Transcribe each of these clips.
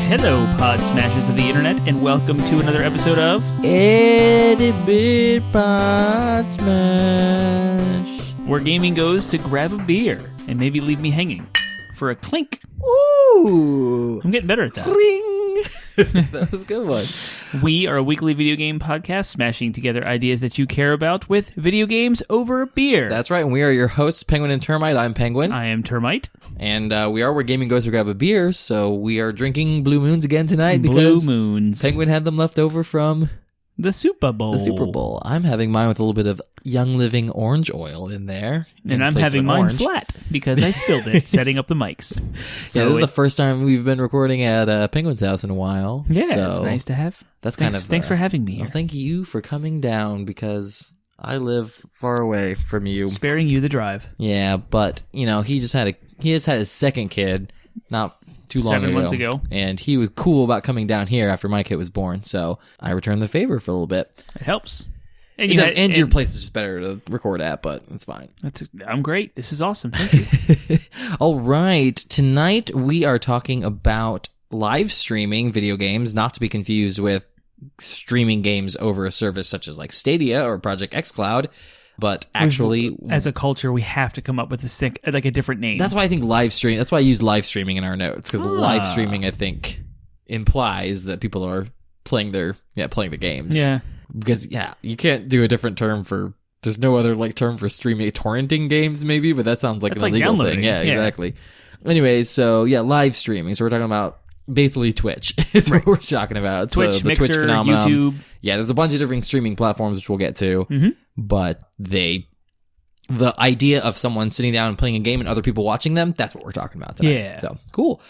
Hello, Podsmashers of the internet, and welcome to another episode of Itty Bit Podsmash. Where gaming goes to grab a beer and maybe leave me hanging for a clink. Ooh. I'm getting better at that. Ring. That was a good one. We are a weekly video game podcast smashing together ideas that you care about with video games over beer. That's right, and we are your hosts, Penguin and Termite. I'm Penguin. I am Termite. And we are where gaming goes to grab a beer, so we are drinking Blue Moons again tonight because Blue Moons. Penguin had them left over from The Super Bowl. the Super Bowl. I'm having mine with a little bit of Young Living orange oil in there. And I'm having mine flat because I spilled it setting up the mics. So this is the first time we've been recording at Penguin's house in a while. Yeah, so it's nice to have. Thanks for having me here. Well, thank you for coming down because I live far away from you. Sparing you the drive. Yeah, but he just had his second kid not too long 7 months ago, and he was cool about coming down here after my kid was born. So I returned the favor for a little bit. It helps. And, your place is just better to record at, but it's fine. I'm great. This is awesome. Thank you. All right. Tonight we are talking about live streaming video games, not to be confused with streaming games over a service such as like Stadia or Project xCloud, but actually, as a culture, we have to come up with a different name. That's why I think that's why I use live streaming in our notes, because live streaming, I think, implies that people are playing the games. Yeah. Because, you can't do a different term there's no other term for streaming, torrenting games maybe, but that sounds like an illegal thing. Yeah, exactly. Anyways, so live streaming. So we're talking about basically Twitch is what we're talking about. Twitch, so the Mixer, Twitch phenomenon. YouTube. Yeah, there's a bunch of different streaming platforms which we'll get to, but the idea of someone sitting down and playing a game and other people watching them, that's what we're talking about tonight. Yeah. So, cool.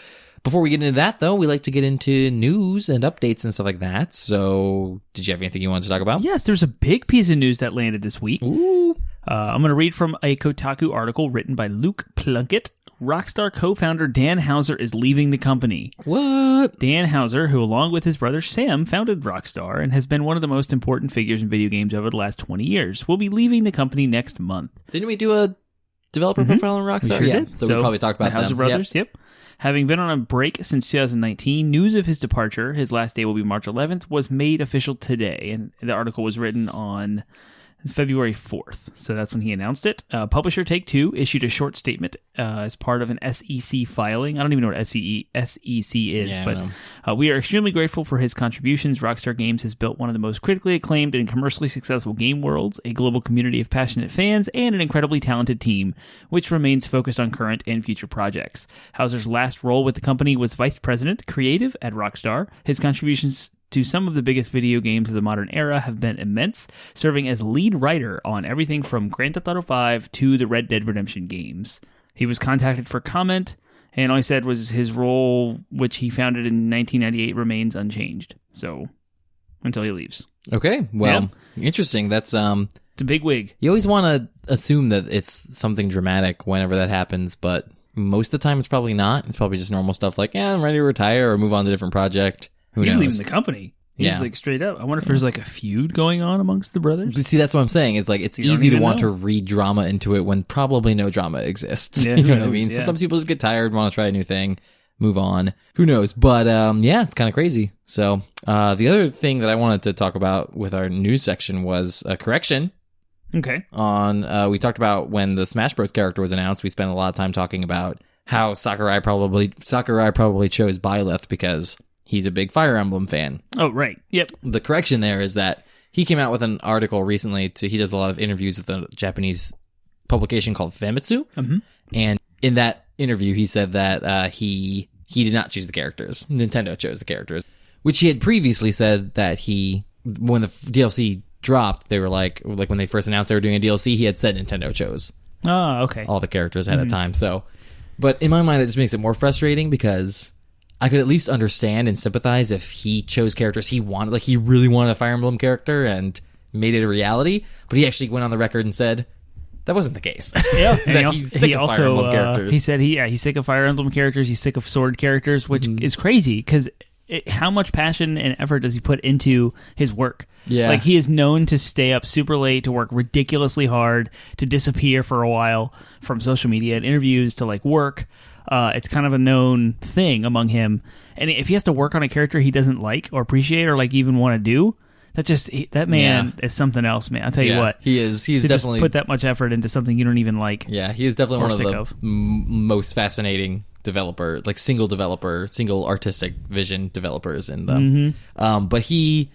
Before we get into that, though, we like to get into news and updates and stuff like that. So, did you have anything you wanted to talk about? Yes, there's a big piece of news that landed this week. Ooh. I'm going to read from a Kotaku article written by Luke Plunkett. Rockstar co-founder Dan Houser is leaving the company. What? Dan Houser, who along with his brother Sam founded Rockstar and has been one of the most important figures in video games over the last 20 years, will be leaving the company next month. Didn't we do a developer profile on Rockstar? We sure did. So we probably talked about the Houser them. brothers, yep. Having been on a break since 2019, news of his departure, his last day will be March 11th, was made official today. And the article was written on February 4th. So that's when he announced it. Publisher Take-Two issued a short statement as part of an SEC filing. I don't even know what SEC is, but we are extremely grateful for his contributions. Rockstar Games has built one of the most critically acclaimed and commercially successful game worlds, a global community of passionate fans, and an incredibly talented team, which remains focused on current and future projects. Houser's last role with the company was Vice President, Creative at Rockstar. His contributions to some of the biggest video games of the modern era have been immense, serving as lead writer on everything from Grand Theft Auto 5 to the Red Dead Redemption games. He was contacted for comment, and all he said was his role, which he founded in 1998, remains unchanged. So, until he leaves. Okay, well, interesting. That's it's a big wig. You always want to assume that it's something dramatic whenever that happens, but most of the time it's probably not. It's probably just normal stuff like, I'm ready to retire or move on to a different project. Who knows? He's leaving the company. He's like straight up. I wonder if there's like a feud going on amongst the brothers. But see, that's what I'm saying. Is like it's easy to want to read drama into it when probably no drama exists. Yeah, you know what I mean? Yeah. Sometimes people just get tired, want to try a new thing, move on. Who knows? But it's kind of crazy. So the other thing that I wanted to talk about with our news section was a correction. Okay. We talked about when the Smash Bros. Character was announced. We spent a lot of time talking about how Sakurai probably chose Byleth because he's a big Fire Emblem fan. Oh, right. Yep. The correction there is that he came out with an article recently. He does a lot of interviews with a Japanese publication called Famitsu. Mm-hmm. And in that interview, he said that he did not choose the characters. Nintendo chose the characters, which he had previously said that when the DLC dropped, they were like when they first announced they were doing a DLC, he had said Nintendo chose. Oh, okay. All the characters ahead of time. So, but in my mind, it just makes it more frustrating because I could at least understand and sympathize if he chose characters he wanted, like he really wanted a Fire Emblem character and made it a reality, but he actually went on the record and said that wasn't the case. Yeah, and he's sick of Fire Emblem characters. He said he's sick of Fire Emblem characters, he's sick of Sword characters, which is crazy because how much passion and effort does he put into his work? Yeah. Like, he is known to stay up super late, to work ridiculously hard, to disappear for a while from social media and interviews to, like, work. It's kind of a known thing among him. And if he has to work on a character he doesn't like or appreciate or like even want to do, that man is something else, man. I'll tell you what. He is. He's definitely just put that much effort into something you don't even like. Yeah, he is definitely one of the most fascinating developer, like single artistic vision developers in them. But he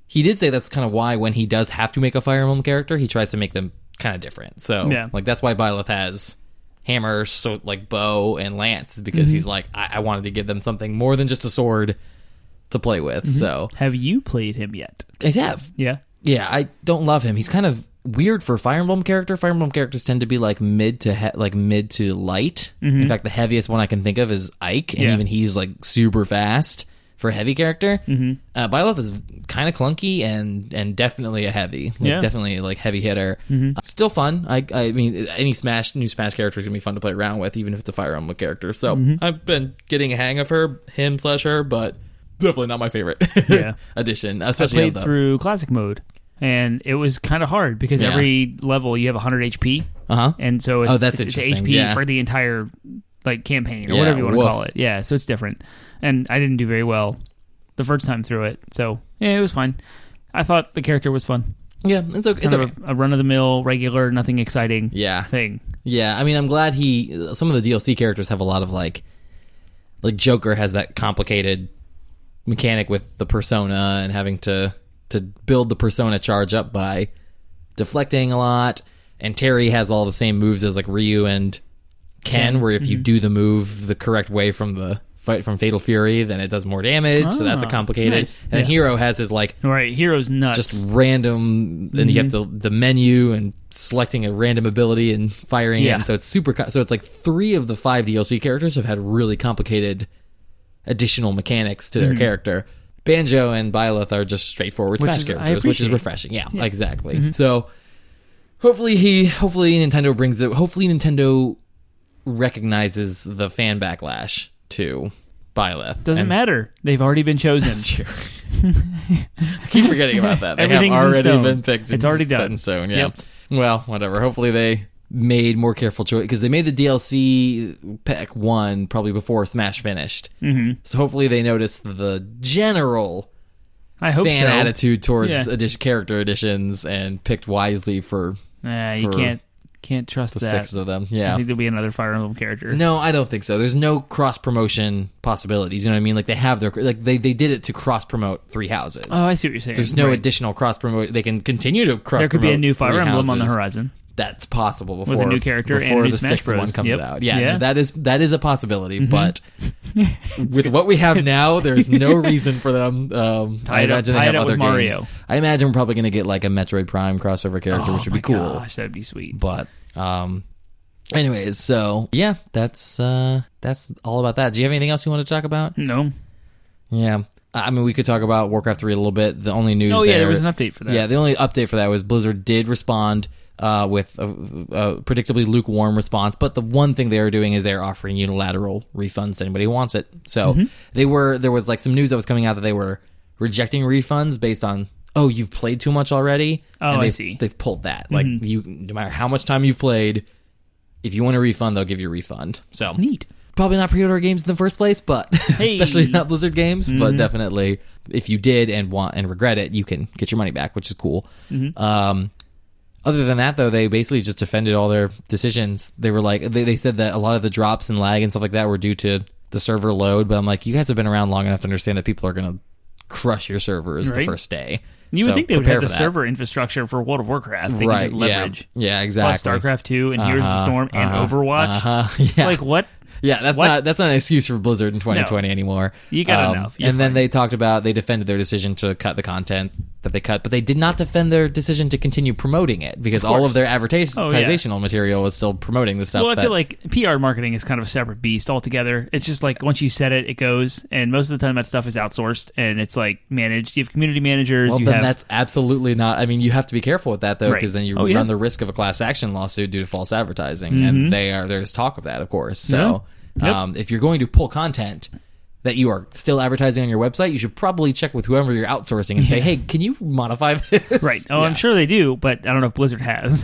did say that's kind of why when he does have to make a Fire Emblem character, he tries to make them kind of different. So like that's why Byleth has hammer, so like bow and lance, is because he's like, I wanted to give them something more than just a sword to play with. So have you played him yet? I have. Yeah. I don't love him. He's kind of weird for Fire Emblem character. Fire Emblem characters tend to be like mid to light. In fact, the heaviest one I can think of is Ike, and even he's like super fast for a heavy character. Byleth is kind of clunky and definitely a heavy, definitely like heavy hitter. Still fun. I mean, any new Smash character is gonna be fun to play around with, even if it's a Fire Emblem character. So I've been getting a hang of him/her, but definitely not my favorite addition. Especially I played through classic mode, and it was kind of hard because every level you have 100 HP, and so that's it's interesting. HP for the entire like campaign or whatever you want to call it. Yeah, so it's different, and I didn't do very well the first time through it. So it was fine. I thought the character was fun. Yeah, it's okay. It's okay. A run of the mill, regular, nothing exciting. Thing. Yeah, I mean, I'm glad some of the DLC characters have a lot of like Joker has that complicated mechanic with the persona and having to build the persona charge up by deflecting a lot, and Terry has all the same moves as like Ryu and Ken, where if you do the move the correct way from the fight from Fatal Fury, then it does more damage. So that's a complicated. Nice. And then Hero has his like Hero's nuts, just random, and you have the menu and selecting a random ability and firing it. And so it's so it's like 3 of the 5 DLC characters have had really complicated additional mechanics to their character. Banjo and Byleth are just straightforward Smash characters, which is refreshing. Yeah. Exactly. So hopefully Nintendo recognizes the fan backlash to Byleth. Doesn't matter. They've already been chosen. That's true. I keep forgetting about that. They have already been picked. It's already done. Set in stone. Yeah. Well, whatever. Hopefully they made more careful choice, because they made the DLC pack 1 probably before Smash finished. So hopefully they noticed the general fan attitude towards character additions and picked wisely for you can't trust the that. 6 of them. Yeah, I think there'll be another Fire Emblem character. No, I don't think so. There's no cross promotion possibilities. You know what I mean? Like they have their they did it to cross promote 3 houses. Oh, I see what you're saying. There's no additional cross promote. They can continue to cross. There could be a new Fire Emblem on the horizon. That's possible before with a new character and a new the Smash 6th Bros. one comes out. Yeah, that is a possibility. But with good. what we have now, there's no reason for them. I imagine they have other games. Mario. I imagine we're probably going to get like a Metroid Prime crossover character, which would be cool. Gosh, that'd be sweet. But anyways, so yeah, that's all about that. Do you have anything else you want to talk about? No. Yeah. I mean, we could talk about Warcraft 3 a little bit. The only news there was an update for that. Yeah, the only update for that was Blizzard did respond with a predictably lukewarm response, but the one thing they are doing is they're offering unilateral refunds to anybody who wants it. So there was like some news that was coming out that they were rejecting refunds based on, you've played too much already. And I see. They've pulled that. Like no matter how much time you've played, if you want a refund, they'll give you a refund. So neat. Probably not pre-order games in the first place, but especially not Blizzard games. But definitely, if you did and want and regret it, you can get your money back, which is cool. Other than that, though, they basically just defended all their decisions. They were like, they said that a lot of the drops and lag and stuff like that were due to the server load. But I'm like, you guys have been around long enough to understand that people are going to crush your servers the first day. You would think they would have the server infrastructure for World of Warcraft. They could leverage. Yeah, exactly. Plus StarCraft 2 and Heroes of the Storm and Overwatch. Yeah. Like, what? Yeah, that's not an excuse for Blizzard in 2020 anymore. You got enough. Then they talked about, they defended their decision to cut the content that they cut, but they did not defend their decision to continue promoting it, because all of their advertisational material was still promoting the stuff. Well, I feel like PR marketing is kind of a separate beast altogether. It's just like once you set it, it goes, and most of the time that stuff is outsourced and it's like managed. You have community managers. Well, then that's absolutely not. I mean, you have to be careful with that though, because then you run the risk of a class action lawsuit due to false advertising, and there's talk of that, of course. So if you're going to pull content that you are still advertising on your website, you should probably check with whoever you're outsourcing and say, hey, can you modify this? Right. I'm sure they do, but I don't know if Blizzard has.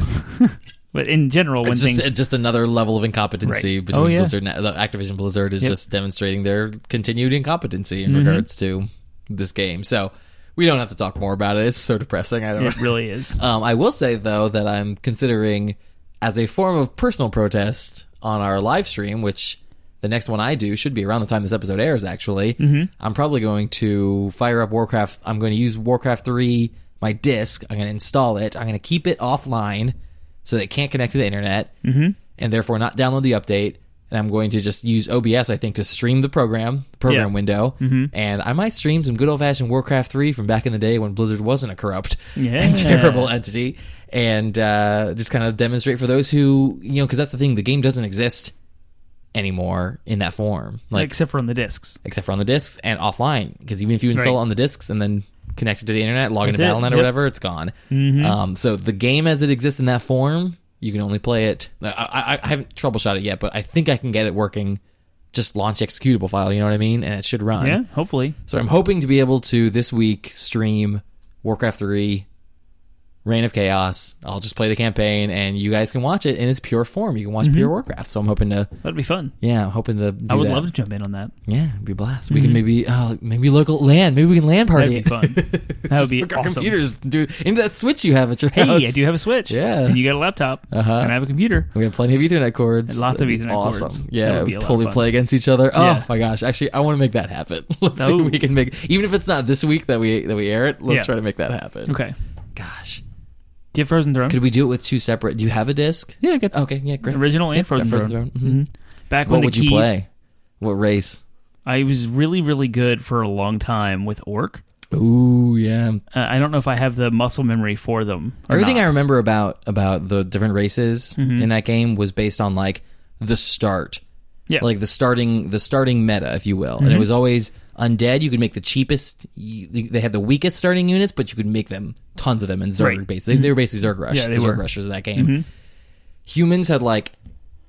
But in general, when it's just another level of incompetency Right. between Blizzard and Activision Blizzard is just demonstrating their continued incompetency in regards to this game. So we don't have to talk more about it. It's so depressing. It really is. I will say, though, that I'm considering, as a form of personal protest on our live stream, which the next one I do should be around the time this episode airs, actually, I'm probably going to fire up Warcraft. I'm going to use Warcraft 3, my disc. I'm going to install it. I'm going to keep it offline so that it can't connect to the internet, and therefore not download the update. And I'm going to just use OBS, I think, to stream the program window. And I might stream some good old-fashioned Warcraft 3 from back in the day when Blizzard wasn't a corrupt and terrible entity. And just kind of demonstrate for those who, because that's the thing, the game doesn't exist anymore in that form. Except for on the discs. Except for on the discs and offline. Because even if you install it on the discs and then connect it to the internet, log into Battle.net or whatever, it's gone. So the game as it exists in that form, you can only play it. I haven't troubleshot it yet, but I think I can get it working. Just launch the executable file, you know what I mean? And it should run. Yeah, hopefully. So I'm hoping to be able to, this week, stream Warcraft 3, Reign of Chaos. I'll just play the campaign, and you guys can watch it in its pure form. You can watch pure Warcraft. So I'm hoping to... That'd be fun. Yeah, I'm hoping to do I would that. love to jump in on that. Yeah, it'd be a blast. We can maybe local LAN. Maybe we can LAN party. That'd be fun. That would be our awesome. computers do into that Switch you have at your house. Hey, I do have a Switch. Yeah. And you got a laptop. And I have a computer. We have plenty of Ethernet cords. And lots of That'd be Ethernet cords. Awesome. That Yeah, would be we a lot of totally fun. play against each other. Oh Yeah. my gosh. Actually, I want to make that happen. Let's see if we can make, even if it's not this week that we air it, let's try to make that happen. Okay. Gosh. Do you have Frozen Throne? Could we do it with two separate? Do you have a disc? Yeah, I got Okay, yeah, great. original and Frozen Throne. Mm-hmm. Back What when would the keys, you play? What race? I was really, really good for a long time with Orc. Ooh, yeah. I don't know if I have the muscle memory for them. Or Everything not. I remember about the different races in that game was based on like the start. Yeah. Like the starting meta, if you will. And it was always undead. You could make the cheapest. They had the weakest starting units, but you could make them tons of them in Zerg. Right. Basically, they were basically Zerg Rush. Yeah, they the were. Zerg Rushers of that game. Humans had like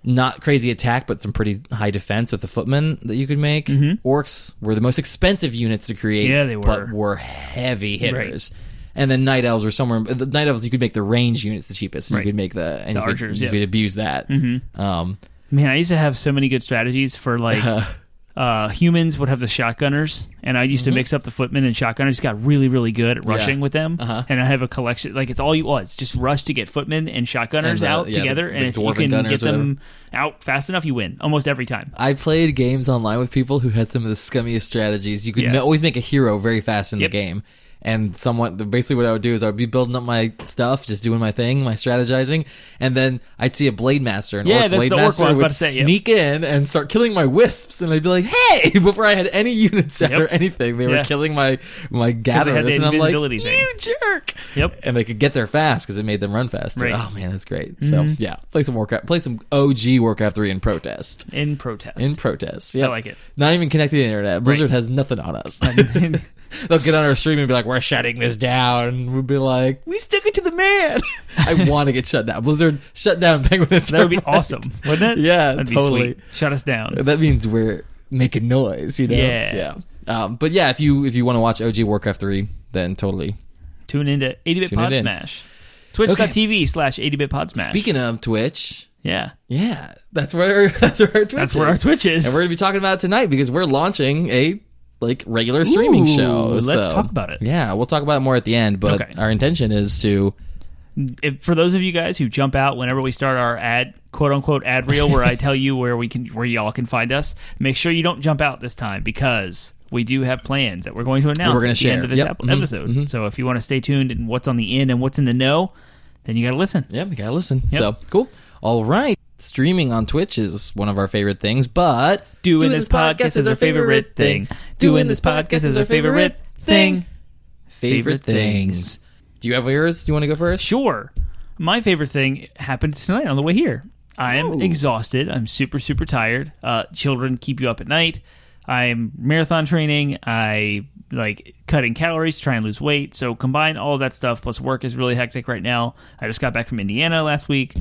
not crazy attack, but some pretty high defense with the footmen that you could make. Orcs were the most expensive units to create. Yeah, they were. But were heavy hitters. Right. And then Night Elves were somewhere. The Night Elves, you could make the range units the cheapest. So you could make the archers. You could abuse that. Man, I used to have so many good strategies for like humans would have the shotgunners, and I used to mix up the footmen and shotgunners. Got really, really good at rushing with them, and I have a collection. Like it's all you it's just rush to get footmen and shotgunners out together, and if you can get them out fast enough, you win almost every time. I played games online with people who had some of the scummiest strategies. You could always make a hero very fast in the game. And basically what I would do is I would be building up my stuff, just doing my thing, my strategizing, and then I'd see a Blade Master, and Orc Blade Master would sneak in and start killing my wisps, and I'd be like, hey! Before I had any units out or anything, they were killing my gatherers, and I'm like, you jerk! Yep. And they could get there fast because it made them run faster. Right. Oh man, that's great. So yeah, play some Warcraft, play some OG Warcraft 3 in protest. In protest. Yeah, I like it. Not even connected to the internet. Blizzard has nothing on us. They'll get on our stream and be like, we're shutting this down. We'll be like, we stick it to the man. I want to get shut down. Blizzard, shut down Penguin and Termite. That would be awesome, wouldn't it? Yeah, that'd totally. be sweet. Shut us down. That means we're making noise, you know? Yeah. But yeah, if you want to watch OG Warcraft 3, then totally. Tune into 80-Bit Podsmash. Twitch.tv/80-Bit Podsmash. Speaking of Twitch. Yeah. That's where our Twitch is. That's where our Twitch is. And we're going to be talking about it tonight because we're launching a regular streaming show. Let's talk about it. Yeah, we'll talk about it more at the end, but our intention is to... For those of you guys who jump out whenever we start our quote unquote ad reel where I tell you where y'all can find us, make sure you don't jump out this time because we do have plans that we're going to announce at the end of this episode. So if you want to stay tuned and what's on the in and what's in the know, then you got to listen. Yep, you got to listen. So, cool. All right. Streaming on Twitch is one of our favorite things, but doing this podcast is our favorite thing. Doing this podcast is our favorite thing. Favorite things. Do you have yours? Do you want to go first? Sure. My favorite thing happened tonight on the way here. I am exhausted. I'm super, super tired. Children keep you up at night. I'm marathon training. I like cutting calories, try and lose weight. So combine all of that stuff, plus work is really hectic right now. I just got back from Indiana last week.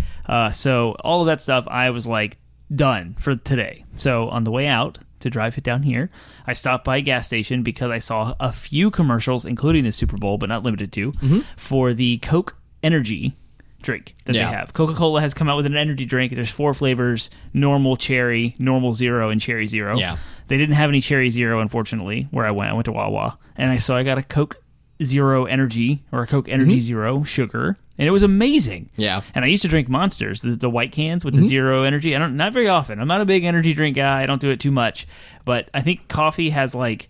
So all of that stuff, I was like done for today. So on the way out to drive it down here, I stopped by a gas station because I saw a few commercials, including the Super Bowl, but not limited to, for the Coke Energy drink that they have. Coca-Cola has come out with an energy drink. There's 4 flavors: normal, cherry, normal zero, and cherry zero. Yeah. They didn't have any cherry zero, unfortunately, where I went. I went to Wawa, and I got a Coke Zero Energy, or a Coke Energy Zero sugar, and it was amazing. Yeah. And I used to drink Monsters, the white cans with the zero energy. Not very often. I'm not a big energy drink guy. I don't do it too much. But I think coffee has like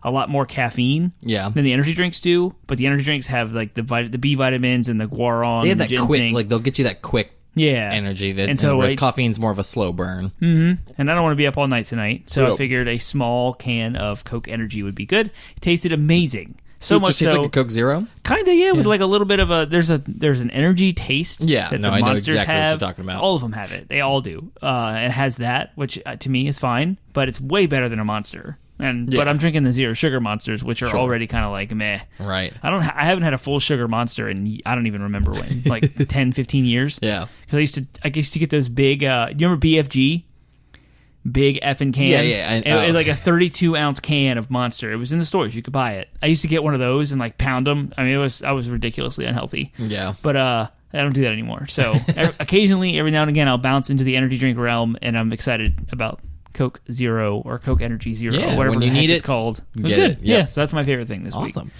a lot more caffeine than the energy drinks do. But the energy drinks have like the B vitamins and the guaron. They have and the that quick, ginseng. like they'll get you that quick energy. Whereas caffeine's more of a slow burn. And I don't want to be up all night tonight, so I figured a small can of Coke Energy would be good. It tasted amazing. So much just tastes like a Coke Zero? Kind of, with like a little bit of a... There's an energy taste that the I know Monsters exactly have. what you're talking about. All of them have it. They all do. It has that, which to me is fine, but it's way better than a Monster. But I'm drinking the zero sugar Monsters, which are already kind of like meh. Right. I haven't had a full sugar Monster in I don't even remember when, like 10, 15 years. Yeah. Because I used to get those big... you remember BFG? Big effing can. Like a 32-ounce can of Monster. It was in the stores. You could buy it. I used to get one of those and like pound them. I mean, I was ridiculously unhealthy. Yeah. But I don't do that anymore. So occasionally, every now and again, I'll bounce into the energy drink realm, and I'm excited about Coke Zero or Coke Energy Zero, whatever when you the heck need it's it, called. It was get good. it. Yep. Yeah, so that's my favorite thing this week. Awesome.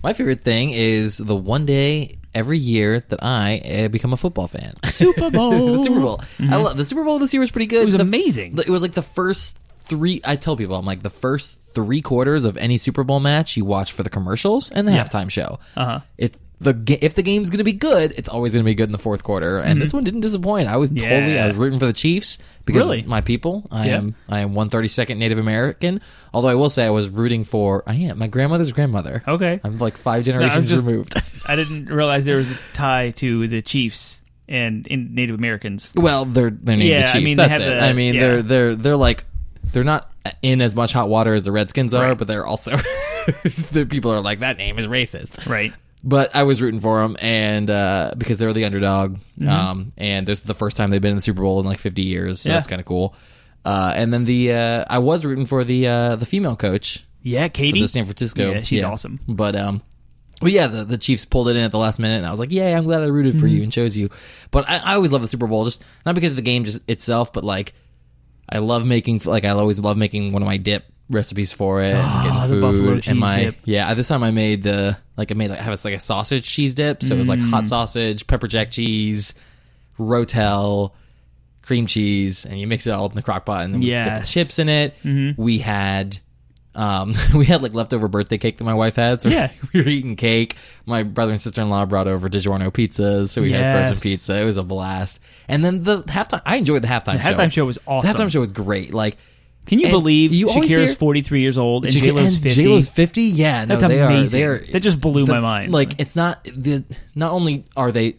My favorite thing is the one day every year that I become a football fan. Super Bowl. The Super Bowl. I love the Super Bowl this year was pretty good. It was amazing. It was like the first 3. I tell people, I'm like, the first 3 quarters of any Super Bowl match you watch for the commercials and the halftime show. If the game's going to be good, it's always going to be good in the fourth quarter. And this one didn't disappoint. I was rooting for the Chiefs because my people. I am 132nd Native American. Although I will say I was rooting for my grandmother's grandmother. Okay. I'm like 5 generations removed. I didn't realize there was a tie to the Chiefs and in Native Americans. Well, they're named the Chiefs. I mean, that's it. They're like, they're not in as much hot water as the Redskins are, but they're also the people are like, that name is racist. Right. But I was rooting for them, and because they were the underdog, and this is the first time they've been in the Super Bowl in like 50 years, so that's kind of cool. And then I was rooting for the female coach. Yeah, Katie. For the San Francisco. Yeah, she's awesome. But yeah, the Chiefs pulled it in at the last minute, and I was like, yeah, I'm glad I rooted for you and chose you. But I always love the Super Bowl, just not because of the game just itself, but like I love making, like I always love making one of my dip recipes for it, and getting food. The buffalo cheese dip. This time I made I have a sausage cheese dip, so it was like hot sausage, pepper jack cheese, Rotel, cream cheese, and you mix it all up in the crock pot, and then we dip the chips in it. We had like leftover birthday cake that my wife had, so we were eating cake. My brother and sister-in-law brought over DiGiorno pizzas, so we had frozen pizza. It was a blast. And then the halftime, I enjoyed the halftime show. The halftime show was awesome. The halftime show was great. Like, can you believe Shakira's 43 years old and J-Lo's 50? J-Lo's 50? Yeah, no, that's amazing. That just blew my mind. Like, it's not only are they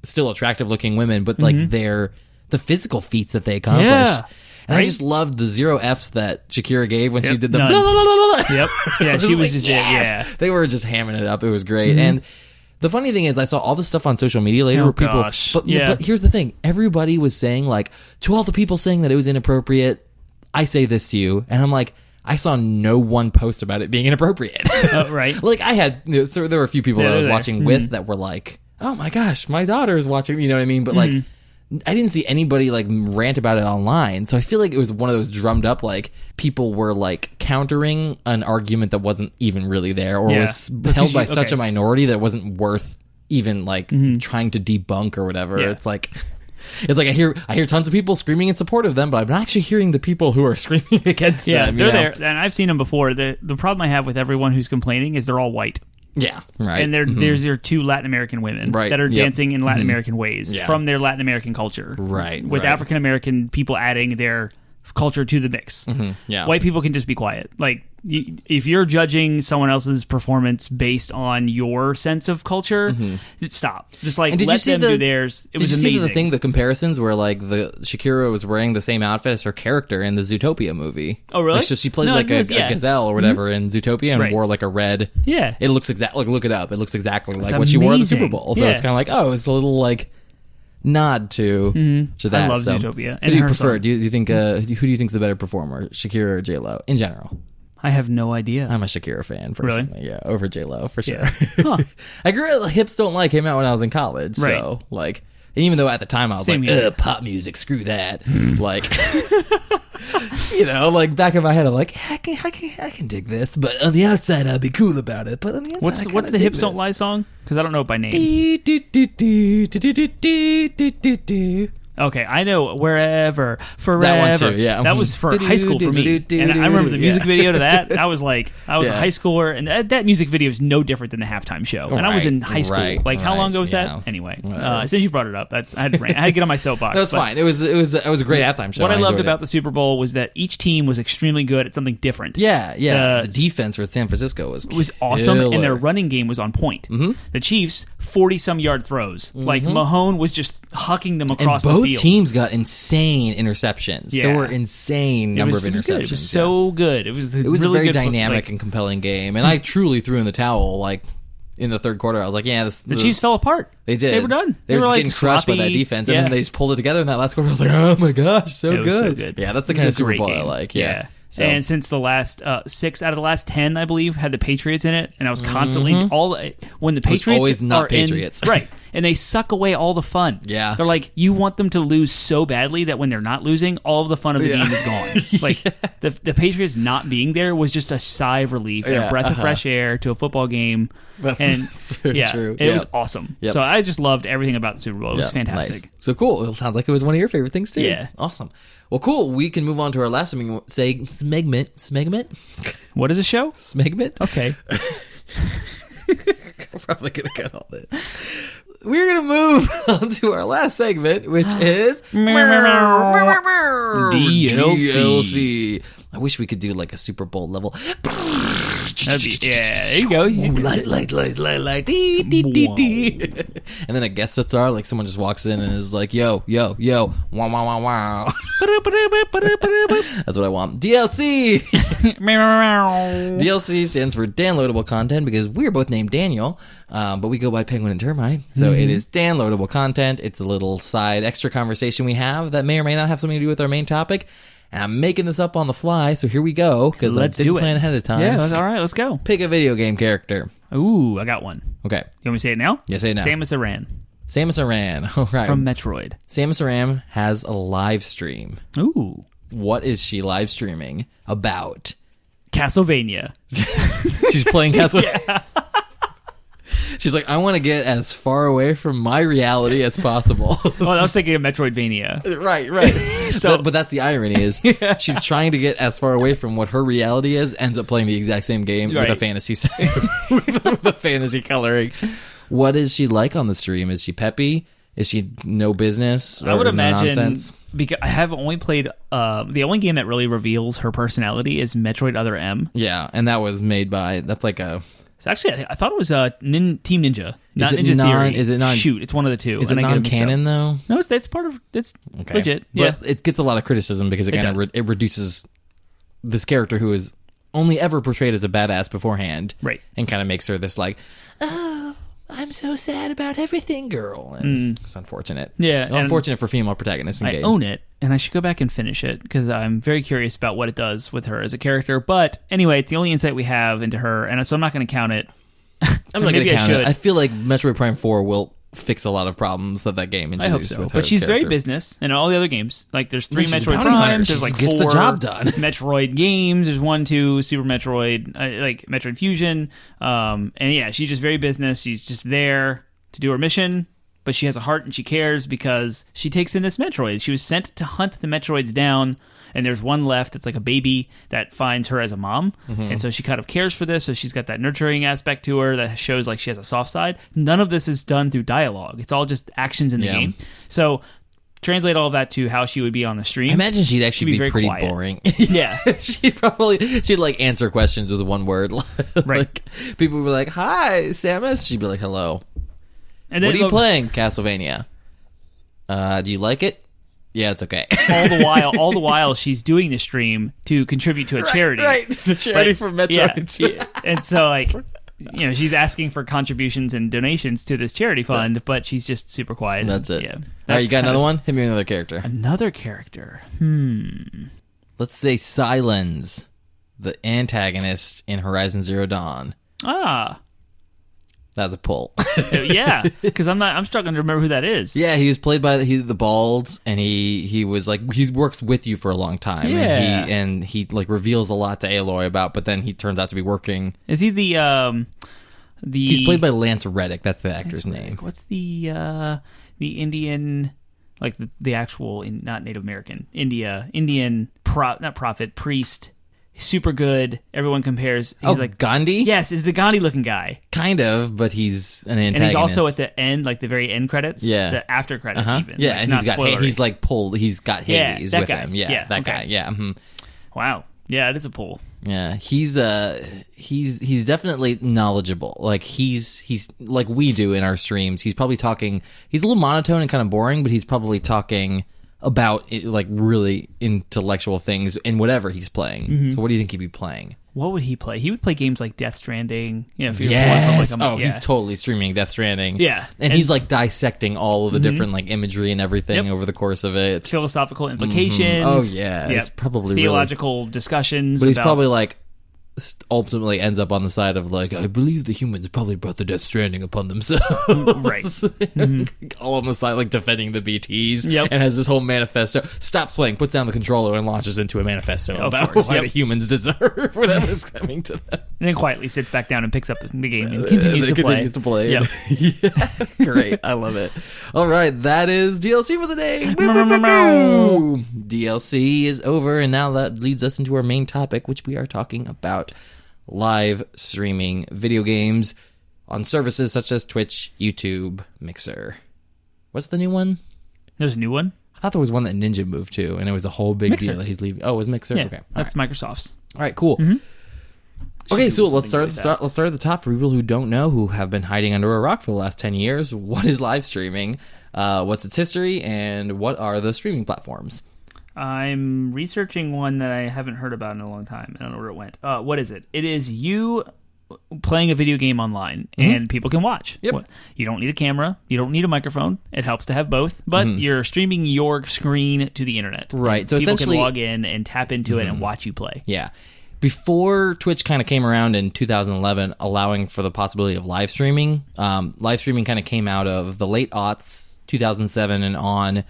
still attractive looking women, but like they're the physical feats that they accomplish. Yeah. And I just loved the 0 Fs that Shakira gave when she did the blah, blah, blah, blah, blah. Yep. Yeah, she was just They were just hamming it up. It was great. And the funny thing is, I saw all this stuff on social media later where people. But here's the thing: everybody was saying, like, to all the people saying that it was inappropriate, I say this to you, and I'm like, I saw no one post about it being inappropriate. Right. Like I had, so there were a few people that I was watching with that were like, oh my gosh, my daughter is watching. You know what I mean? But like, I didn't see anybody like rant about it online. So I feel like it was one of those drummed up, like people were like countering an argument that wasn't even really there, or was held by such a minority that it wasn't worth even like trying to debunk or whatever. Yeah. It's like I hear tons of people screaming in support of them, but I'm not actually hearing the people who are screaming against them. Yeah, they're there, and I've seen them before. The problem I have with everyone who's complaining is they're all white. Yeah, right. And there's your 2 Latin American women that are dancing in Latin American ways from their Latin American culture. Right. With African American people adding their culture to the mix. Yeah. White people can just be quiet. Like, if you're judging someone else's performance based on your sense of culture, stop. Just like let them do theirs. It was amazing. Did you see the comparisons where like the Shakira was wearing the same outfit as her character in the Zootopia movie? Oh, really? Like, so she played a gazelle or whatever in Zootopia and wore like a red. Yeah. It looks exactly look it up. It looks exactly like what she wore at the Super Bowl. So it's kind of like, oh, it's a little like nod to that. I love Zootopia. Who do you prefer? Do you think who do you think's the better performer, Shakira or J-Lo in general? I have no idea. I'm a Shakira fan, personally. Really? Yeah, over J-Lo, for sure. Yeah. Huh. I grew up, Hips Don't Lie came out when I was in college, Right. so, like, and even though at the time I was Same like, here. pop music, screw that. Like, you know, like, back in my head, I'm like, I can dig this, but on the outside, I'll be cool about it. But on the inside, What's the Hips Don't Lie song? Because I don't know it by name. Okay, I know Wherever, Forever. That one too, yeah. That was for high school for me. And I remember the music video to that. I was a high schooler, and that music video is no different than the halftime show. And I was in high school. How long ago was that? Anyway, since you brought it up, I had to get on my soapbox. That's fine. It was a great halftime show. What I loved about the Super Bowl was that each team was extremely good at something different. Yeah. The defense for San Francisco was awesome, killer. and their running game was on point. Mm-hmm. The Chiefs, 40-some yard throws. Mm-hmm. Like, Mahone was just hucking them across the field. Both teams got insane interceptions. Yeah. There were insane number of interceptions. It was so good. It was really a very good dynamic and compelling game. And I truly threw in the towel, like, in the third quarter. I was like, the Chiefs fell apart. They did. They were done. They were just like getting crushed by that defense, and then they just pulled it together in that last quarter. I was like, oh my gosh, so good. Yeah, that's the kind of Super Bowl I like. Yeah. So. And since the last 6 out of the last 10, I believe, had the Patriots in it, and I was constantly when the Patriots always not Patriots, right? And they suck away all the fun. Yeah, they're like, you want them to lose so badly that when they're not losing, all of the fun of the game is gone. Like the Patriots not being there was just a sigh of relief and a breath of fresh air to a football game. That's very true. It was awesome. Yep. So I just loved everything about the Super Bowl. It was fantastic. Nice. So cool. It sounds like it was one of your favorite things too. Yeah. Awesome. Well, cool. We can move on to our last segment. Smegment? What is a show? Smegment? Okay. I'm probably going to cut all this. We're going to move on to our last segment, which is DLC. I wish we could do like a Super Bowl level. There you go. Light. And then a guest star, like someone just walks in and is like, yo, wow, wow. That's what I want. DLC. DLC stands for downloadable content because we're both named Daniel, but we go by Penguin and Termite. So it is downloadable content. It's a little side extra conversation we have that may or may not have something to do with our main topic. And I'm making this up on the fly, so here we go, because I didn't plan ahead of time. Yeah, all right, let's go. Pick a video game character. Ooh, I got one. Okay. You want me to say it now? Yeah, say it now. Samus Aran. Samus Aran. All right. From Metroid. Samus Aran has a live stream. Ooh. What is she live streaming about? Castlevania. She's playing Castlevania? Yeah. She's like, I want to get as far away from my reality as possible. Oh, I was thinking of Metroidvania. Right. But that's the irony is she's trying to get as far away from what her reality is, ends up playing the exact same game with a fantasy with a fantasy coloring. What is she like on the stream? Is she peppy? Is she no business? I would imagine nonsense? Because I have only played the only game that really reveals her personality is Metroid Other M. Yeah, and that was made by Actually, I thought it was Team Ninja, not Ninja Theory. Is it not? Shoot, it's one of the two. Is it non-canon though? No, it's part of. It's legit. But it gets a lot of criticism because it reduces this character who is only ever portrayed as a badass beforehand, right? And kind of makes her this like, oh, I'm so sad about everything, girl. And it's unfortunate. Yeah, unfortunate for female protagonists in games. I own it, and I should go back and finish it because I'm very curious about what it does with her as a character. But anyway, it's the only insight we have into her, and so I'm not going to count it. I'm not going to count it. I feel like Metroid Prime 4 will fix a lot of problems that game introduced. I hope so. With but she's character. very business, and all the other games, like there's 3 Metroid Primes, there's like 4 gets the job done. Metroid games. There's 1, 2 Super Metroid, like Metroid Fusion, and yeah, she's just very business. She's just there to do her mission, but she has a heart and she cares because she takes in this Metroid. She was sent to hunt the Metroids down, and there's one left. It's like a baby that finds her as a mom, and so she kind of cares for this. So she's got that nurturing aspect to her that shows like she has a soft side. None of this is done through dialogue. It's all just actions in the game. So translate all of that to how she would be on the stream. I imagine she'd actually be pretty quiet. boring. Yeah. she'd like answer questions with one word. Right. Like, people would be like, hi, Samus. She'd be like, hello. And then, what are you playing? Castlevania. Do you like it? Yeah, it's okay. all the while, she's doing the stream to contribute to a charity. Right. The charity for Metroid. Yeah. And so, like, she's asking for contributions and donations to this charity fund, but she's just super quiet. That's it. Yeah. All right, you got another one? Hit me with another character. Another character. Let's say Silence, the antagonist in Horizon Zero Dawn. Ah. That was a pull. Yeah, because I'm struggling to remember who that is. Yeah, he was played by the Bald, and he was like, he works with you for a long time. Yeah. And he like reveals a lot to Aloy about, but then he turns out to be working. Is he the He's played by Lance Reddick. That's the actor's name. What's the Indian, like the actual, not Native American, Indian not prophet, priest, super good. Everyone compares. He's like Gandhi? Yes, is the Gandhi looking guy. Kind of, but he's an antagonist. And he's also at the end, like the very end credits. Yeah. The after credits even. Yeah, like, and he's like pulled. He's got Hades with him. Yeah, that guy. Yeah. Mm-hmm. Wow. Yeah, it is a pull. Yeah, he's definitely knowledgeable. Like he's like we do in our streams. He's probably talking. He's a little monotone and kind of boring, but he's probably talking about like really intellectual things in whatever he's playing. Mm-hmm. So what do you think he'd be playing? What would he play? He would play games like Death Stranding. You know, if yes. He's totally streaming Death Stranding. Yeah. And he's like dissecting all of the different like imagery and everything over the course of it. Philosophical implications. Oh yeah. It's probably theological discussions. But he's probably like ultimately ends up on the side of like, I believe the humans probably brought the Death Stranding upon themselves. Right. All on the side, like defending the BTs. Yep. And has this whole manifesto. Stops playing, puts down the controller, and launches into a manifesto about why the humans deserve whatever's coming to them. And then quietly sits back down and picks up the game and continues to play. Yep. Yeah. Great. I love it. All right. That is DLC for the day. DLC is over, and now that leads us into our main topic, which we are talking about live streaming video games on services such as Twitch, YouTube, Mixer. What's the new one? There's a new one? I thought there was one that Ninja moved to, and it was a whole big deal that he's leaving. Oh, it was Mixer? Yeah, okay. that's Microsoft's. All right, cool. Mm-hmm. Okay, so let's start at the top for people who don't know, who have been hiding under a rock for the last 10 years. What is live streaming? What's its history, and what are the streaming platforms? I'm researching one that I haven't heard about in a long time. I don't know where it went. What is it? It is you playing a video game online, and people can watch. Yep. You don't need a camera. You don't need a microphone. It helps to have both, but you're streaming your screen to the internet. Right. So people essentially, can log in and tap into it and watch you play. Yeah. Before Twitch kind of came around in 2011, allowing for the possibility of live streaming kind of came out of the late aughts, 2007 and on,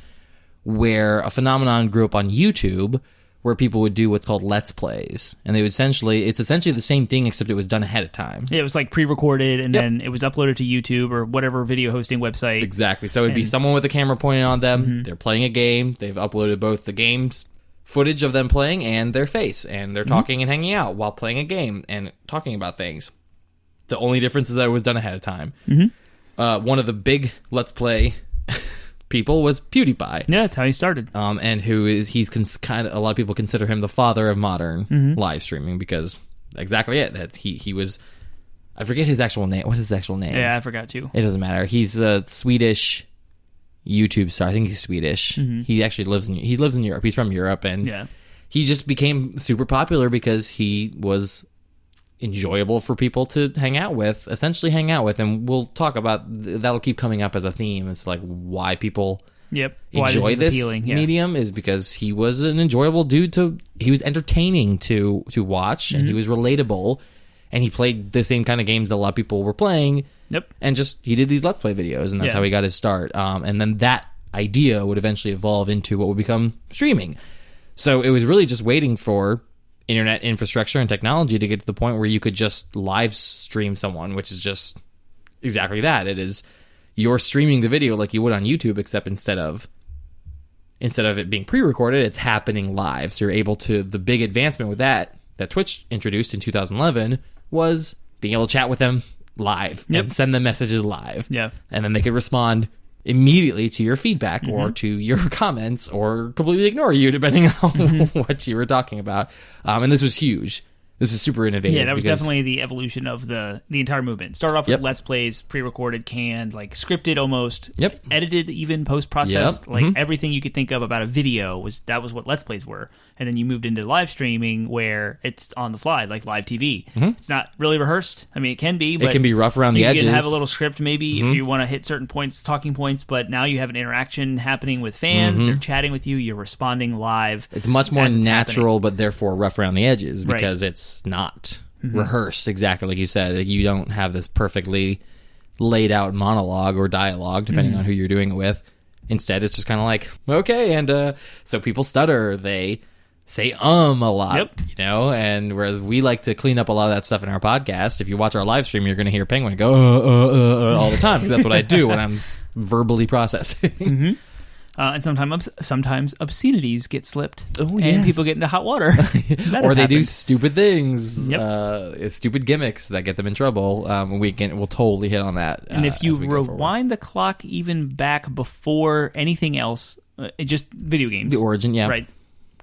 where a phenomenon grew up on YouTube, where people would do what's called Let's Plays. And it's essentially the same thing, except it was done ahead of time. Yeah, it was like pre-recorded, and then it was uploaded to YouTube or whatever video hosting website. Exactly. So it'd be someone with a camera pointing on them. They're playing a game. They've uploaded both the game's footage of them playing and their face. And they're talking and hanging out while playing a game and talking about things. The only difference is that it was done ahead of time. One of the big Let's Play people was PewDiePie. Yeah, that's how he started. And he's kind of, a lot of people consider him the father of modern live streaming, because exactly it. He was, I forget his actual name. What's his actual name? Yeah, I forgot too. It doesn't matter. He's a Swedish YouTube star. I think he's Swedish. He actually lives in Europe. He's from Europe, and he just became super popular because he was enjoyable for people to essentially hang out with. And we'll talk about that'll keep coming up as a theme. It's like why people enjoy this medium is because he was an enjoyable dude he was entertaining to watch, and he was relatable, and he played the same kind of games that a lot of people were playing. And he did these Let's Play videos, and that's how he got his start. And then that idea would eventually evolve into what would become streaming. So it was really just waiting for internet infrastructure and technology to get to the point where you could just live stream someone, which is just exactly that. It is, you're streaming the video like you would on YouTube, except instead of it being pre-recorded, it's happening live. So you're able to, the big advancement with that Twitch introduced in 2011 was being able to chat with them live and send them messages live. And then they could respond immediately to your feedback or to your comments, or completely ignore you depending on what you were talking about. And this was huge. This is super innovative. Yeah, that was definitely the evolution of the entire movement. Started off with Let's Plays, pre-recorded, canned, like scripted almost, edited, even post-processed. Like everything you could think of about a video that was what Let's Plays were. and then you moved into live streaming where it's on the fly, like live TV. It's not really rehearsed. I mean, it can be, but it can be rough around the edges. You can have a little script maybe if you want to hit certain points, talking points, but now you have an interaction happening with fans. They're chatting with you. You're responding live. It's much more natural, but therefore rough around the edges because it's not rehearsed exactly like you said. Like, you don't have this perfectly laid out monologue or dialogue, depending on who you're doing it with. Instead, it's just kind of like, okay, and so people stutter. They say a lot, you know, and whereas we like to clean up a lot of that stuff in our podcast. If you watch our live stream, you're going to hear Penguin go all the time, because that's what I do when I'm verbally processing. And sometimes obscenities get slipped, and people get into hot water, or they do stupid things, stupid gimmicks that get them in trouble. We'll totally hit on that. And if you rewind the clock even back before anything else, just video games, the origin, right.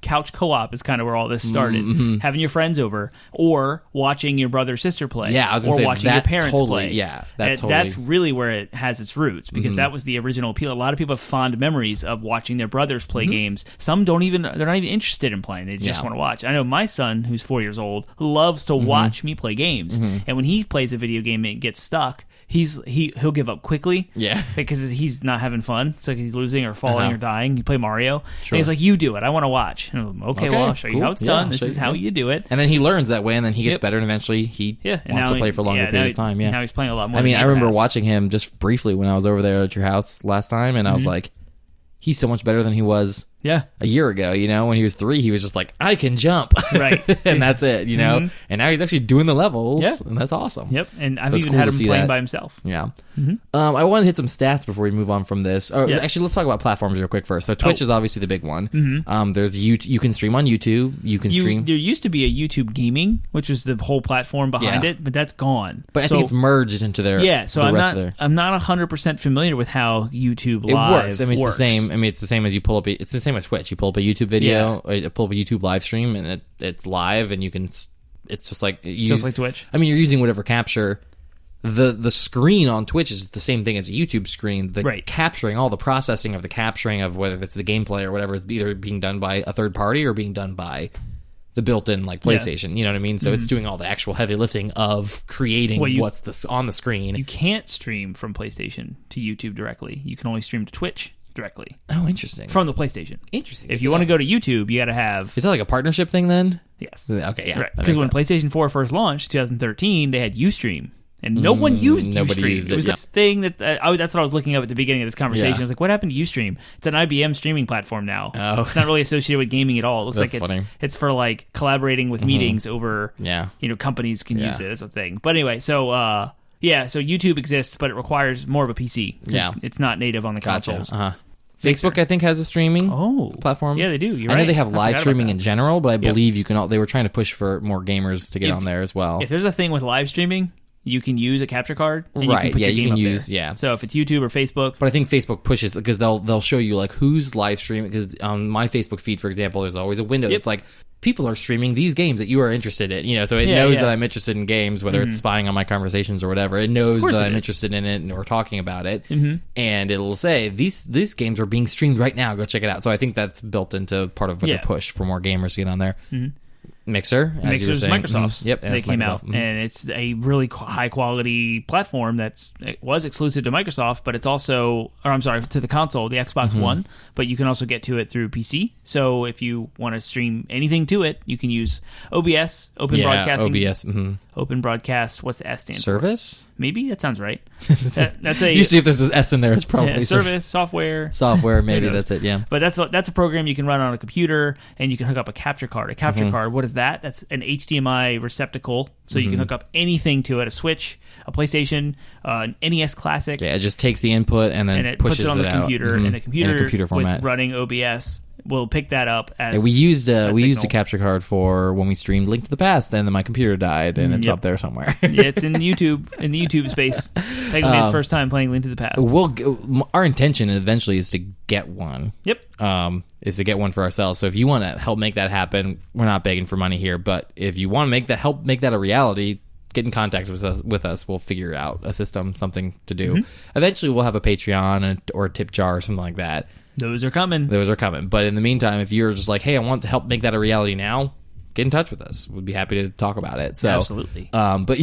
Couch co-op is kind of where all this started. Having your friends over, or watching your brother or sister play, or watching your parents play. Yeah, that's really where it has its roots, because that was the original appeal. A lot of people have fond memories of watching their brothers play games. Some they're not even interested in playing. They just want to watch. I know my son, who's 4 years old, loves to watch me play games, and when he plays a video game and it gets stuck, he'll give up quickly, because he's not having fun. It's like he's losing or falling or dying. You play Mario, and he's like, "You do it. I want to watch." And I'm like, okay, well, I'll show you how it's done. This is how you do it. And then he learns that way, and then he gets better, and eventually he wants to play for a longer period of time. Now he's playing a lot more. I mean, I remember watching him just briefly when I was over there at your house last time, and I was like, he's so much better than he was a year ago. You know, when he was 3, he was just like, I can jump. Right. And that's it, you know? And now he's actually doing the levels, and that's awesome. Yep. And I've even had him playing by himself. Yeah. I want to hit some stats before we move on from this. Actually, let's talk about platforms real quick first. So Twitch is obviously the big one. There's YouTube. You can stream on YouTube. You can stream. There used to be a YouTube Gaming, which was the whole platform behind it, but that's gone. But I think it's merged into their I'm not 100% familiar with how YouTube Live works. I mean, it's the same. I mean, it's the same as you pull up. It's the same as Twitch. You pull up a YouTube video, or you pull up a YouTube live stream, and it's live, and you can. It's just like Twitch. I mean, you're using whatever capture. The screen on Twitch is the same thing as a YouTube screen. Capturing, all the processing of the capturing of whether it's the gameplay or whatever is either being done by a third party or being done by the built-in PlayStation. You know what I mean? So it's doing all the actual heavy lifting of creating what's on the screen. You can't stream from PlayStation to YouTube directly. You can only stream to Twitch directly. Oh, interesting. From the PlayStation. Interesting. If you want to go to YouTube, you got to have... Is that like a partnership thing then? Yes. Okay, yeah. Right. Because when PlayStation 4 first launched, 2013, they had Ustream. And no one used Ustream. It was this thing that that's what I was looking up at the beginning of this conversation. I was like, what happened to Ustream? It's an IBM streaming platform now. Oh. It's not really associated with gaming at all. It looks That's like funny. it's for like collaborating with meetings over, companies can use it as a thing. But anyway, so YouTube exists, but it requires more of a PC. It's not native on the consoles. Facebook, I think, has a streaming platform. Yeah, they do. I know they have live streaming in general, but I believe you can. They were trying to push for more gamers to get on there as well. If there's a thing with live streaming, you can use a capture card, and you can put your game up there. So if it's YouTube or Facebook, but I think Facebook pushes because they'll show you like who's live streaming. Because on my Facebook feed, for example, there's always a window that's like people are streaming these games that you are interested in. You know, so it knows that I'm interested in games, whether it's spying on my conversations or whatever. It knows that I'm interested in it and we're talking about it, and it'll say these games are being streamed right now. Go check it out. So I think that's built into part of the push for more gamers to get on there. Mixer, as you were saying. Microsoft's. They came out, and it's a really high quality platform it was exclusive to Microsoft, but it's also, to the console, the Xbox One, but you can also get to it through PC. So if you want to stream anything to it, you can use OBS, Open Broadcasting. OBS. Open Broadcast. What's the S stand Service? For? Maybe that sounds right. That's a. Usually, if there's an S in there, it's probably service, software. Software, maybe that's it. Yeah. But that's a program you can run on a computer, and you can hook up a capture card. A capture card. What is that? That's an HDMI receptacle, so you can hook up anything to it: a Switch, a PlayStation, an NES Classic. Yeah, it just takes the input and then it pushes puts it on the out. computer, and the computer format. with running OBS will pick that up as. We used a capture card for when we streamed Link to the Past, and then my computer died, and it's up there somewhere. It's in YouTube, in the YouTube space. Penguin's first time playing Link to the Past. Our intention eventually is to get one. Yep. Is to get one for ourselves. So if you want to help make that happen, we're not begging for money here, but if you want to help make that a reality, get in contact with us. We'll figure out a system, something to do. Eventually, we'll have a Patreon or a tip jar or something like that. Those are coming. But in the meantime, if you're just like, hey, I want to help make that a reality now, get in touch with us. We'd be happy to talk about it. So, absolutely. But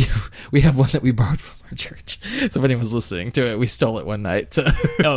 we have one that we borrowed from our church. So if anyone's listening to it, we stole it one night to,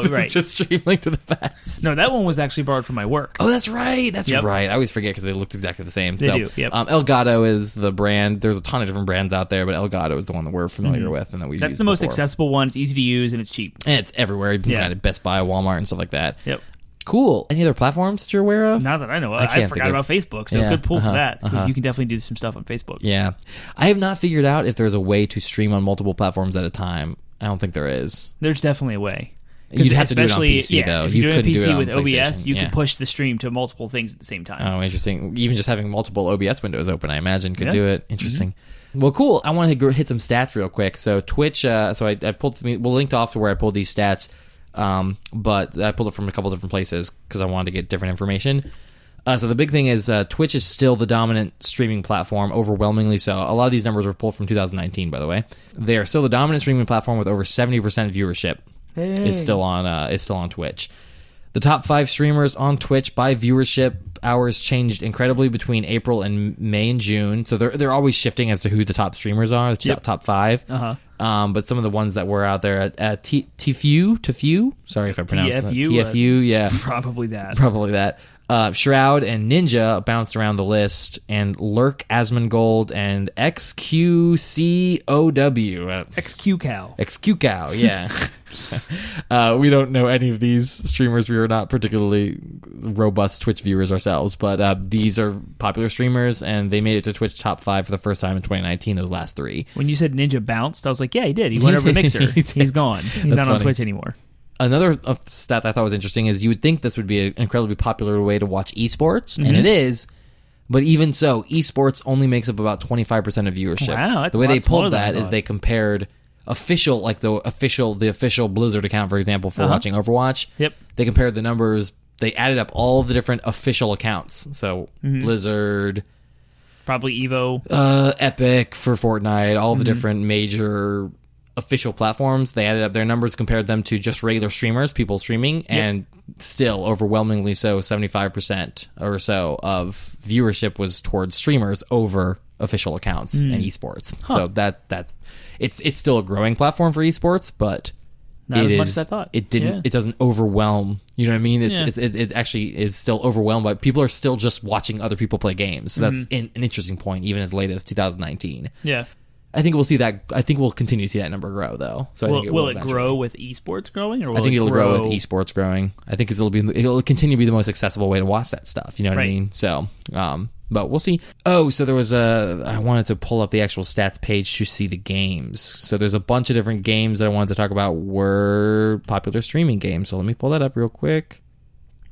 right. to stream Link to the Past. No, that one was actually borrowed from my work. Oh, that's right. That's right. I always forget because they looked exactly the same. They do, yep. Elgato is the brand. There's a ton of different brands out there, but Elgato is the one that we're familiar with and that we've used. That's the most before. accessible one. It's easy to use and it's cheap. And it's everywhere. You can find it at Best Buy, Walmart, and stuff like that. Yep. Cool. Any other platforms that you're aware of? Not that I know of. I forgot about Facebook, so good pull for that. You can definitely do some stuff on Facebook. Yeah. I have not figured out if there's a way to stream on multiple platforms at a time. I don't think there is. There's definitely a way. You'd have to do it on PC, though. If you're doing couldn't a PC do it on with OBS, PlayStation. you can push the stream to multiple things at the same time. Oh, interesting. Even just having multiple OBS windows open, I imagine, could do it. Interesting. Well, cool. I want to hit some stats real quick. So Twitch, I pulled some, we'll link off to where I pulled these stats. But I pulled it from a couple different places because I wanted to get different information. So the big thing is Twitch is still the dominant streaming platform, overwhelmingly so. A lot of these numbers were pulled from 2019, by the way. They are still the dominant streaming platform with over 70% viewership. Is still on Twitch. The top 5 streamers on Twitch by viewership hours changed incredibly between April and May and June. So they're always shifting as to who the top streamers are. The top 5. But some of the ones that were out there, Tfue, sorry if I pronounced that. TFU, yeah. Probably that. Shroud and Ninja bounced around the list, and Lurk, Asmongold, and XQCOW. XQCow, yeah. We don't know any of these streamers. We are not particularly robust Twitch viewers ourselves, but these are popular streamers, and they made it to Twitch top 5 for the first time in 2019, those last 3. When you said Ninja bounced, I was like, yeah, he did. He went over to Mixer. He's gone. He's not on Twitch anymore. Another stat I thought was interesting is you would think this would be an incredibly popular way to watch esports, and it is, but even so, esports only makes up about 25% of viewership. Wow, that's the way they pulled that is they compared official, like the official Blizzard account, for example, for watching Overwatch. Yep. They compared the numbers. They added up all the different official accounts. So Blizzard, probably Evo, Epic for Fortnite, all the different major official platforms. They added up their numbers, compared them to just regular streamers, people streaming, and still overwhelmingly so 75% or so of viewership was towards streamers over official accounts and esports. So that's it's still a growing platform for esports, but not as much as I thought. It doesn't overwhelm. You know what I mean? It actually is still overwhelmed, but people are still just watching other people play games. So that's an interesting point, even as late as 2019. Yeah. I think we'll see that. I think we'll continue to see that number grow, though. So I think will it grow with esports growing, or I think it'll grow with esports growing. I think it'll continue to be the most accessible way to watch that stuff. You know what I mean? So, but we'll see. Oh, so there was I wanted to pull up the actual stats page to see the games. So there's a bunch of different games that I wanted to talk about were popular streaming games. So let me pull that up real quick.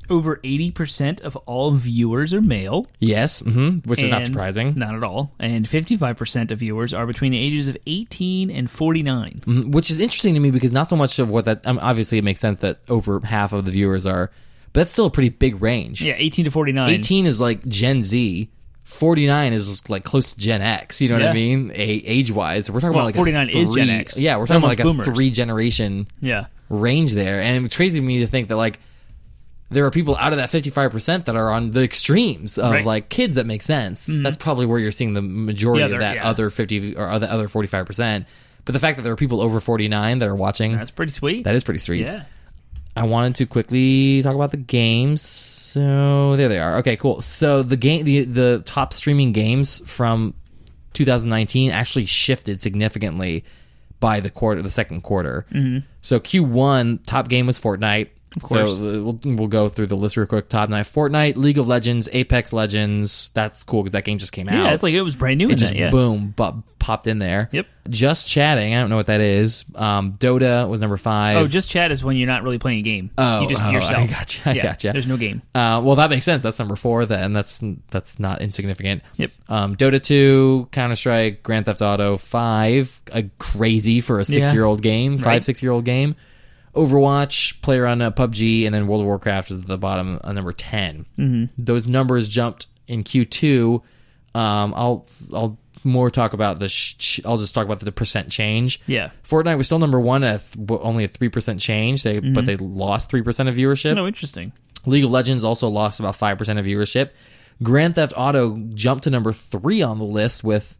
Over 80% of all viewers are male. Yes, which is not surprising. Not at all. And 55% of viewers are between the ages of 18 and 49. Which is interesting to me because not so much of what that... obviously, it makes sense that over half of the viewers are... But that's still a pretty big range. Yeah, 18 to 49. 18 is like Gen Z. 49 is like close to Gen X. You know what I mean? Age-wise. We're talking about like 49 is Gen X. Yeah, we're talking about like boomers. A 3-generation range there. And it's crazy to me to think that like... There are people out of that 55% that are on the extremes of like kids that make sense. That's probably where you're seeing the majority of that other 50 or the other 45%. But the fact that there are people over 49 that are watching, that's pretty sweet. That is pretty sweet. Yeah. I wanted to quickly talk about the games. So there they are. Okay, cool. So the top streaming games from 2019 actually shifted significantly by the second quarter. So Q1 top game was Fortnite. Of course. So we'll go through the list real quick. Top 9: Fortnite, League of Legends, Apex Legends. That's cool because that game just came out. Yeah, it's like it was brand new. It just boom, popped in there. Yep. Just Chatting. I don't know what that is. Dota was number 5. Oh, Just Chat is when you're not really playing a game. You just yourself. I gotcha. There's no game. Well, that makes sense. That's number 4. And that's not insignificant. Yep. Dota 2, Counter-Strike, Grand Theft Auto 5. Crazy for a 6-year-old game. 5-6-year-old game. Overwatch, PlayerUnknown's PUBG, and then World of Warcraft is at the bottom, number 10. Those numbers jumped in Q2. I'll more talk about I'll just talk about the percent change. Yeah. Fortnite was still number one at only a 3% change, but they lost 3% of viewership. No, interesting. League of Legends also lost about 5% of viewership. Grand Theft Auto jumped to number 3 on the list with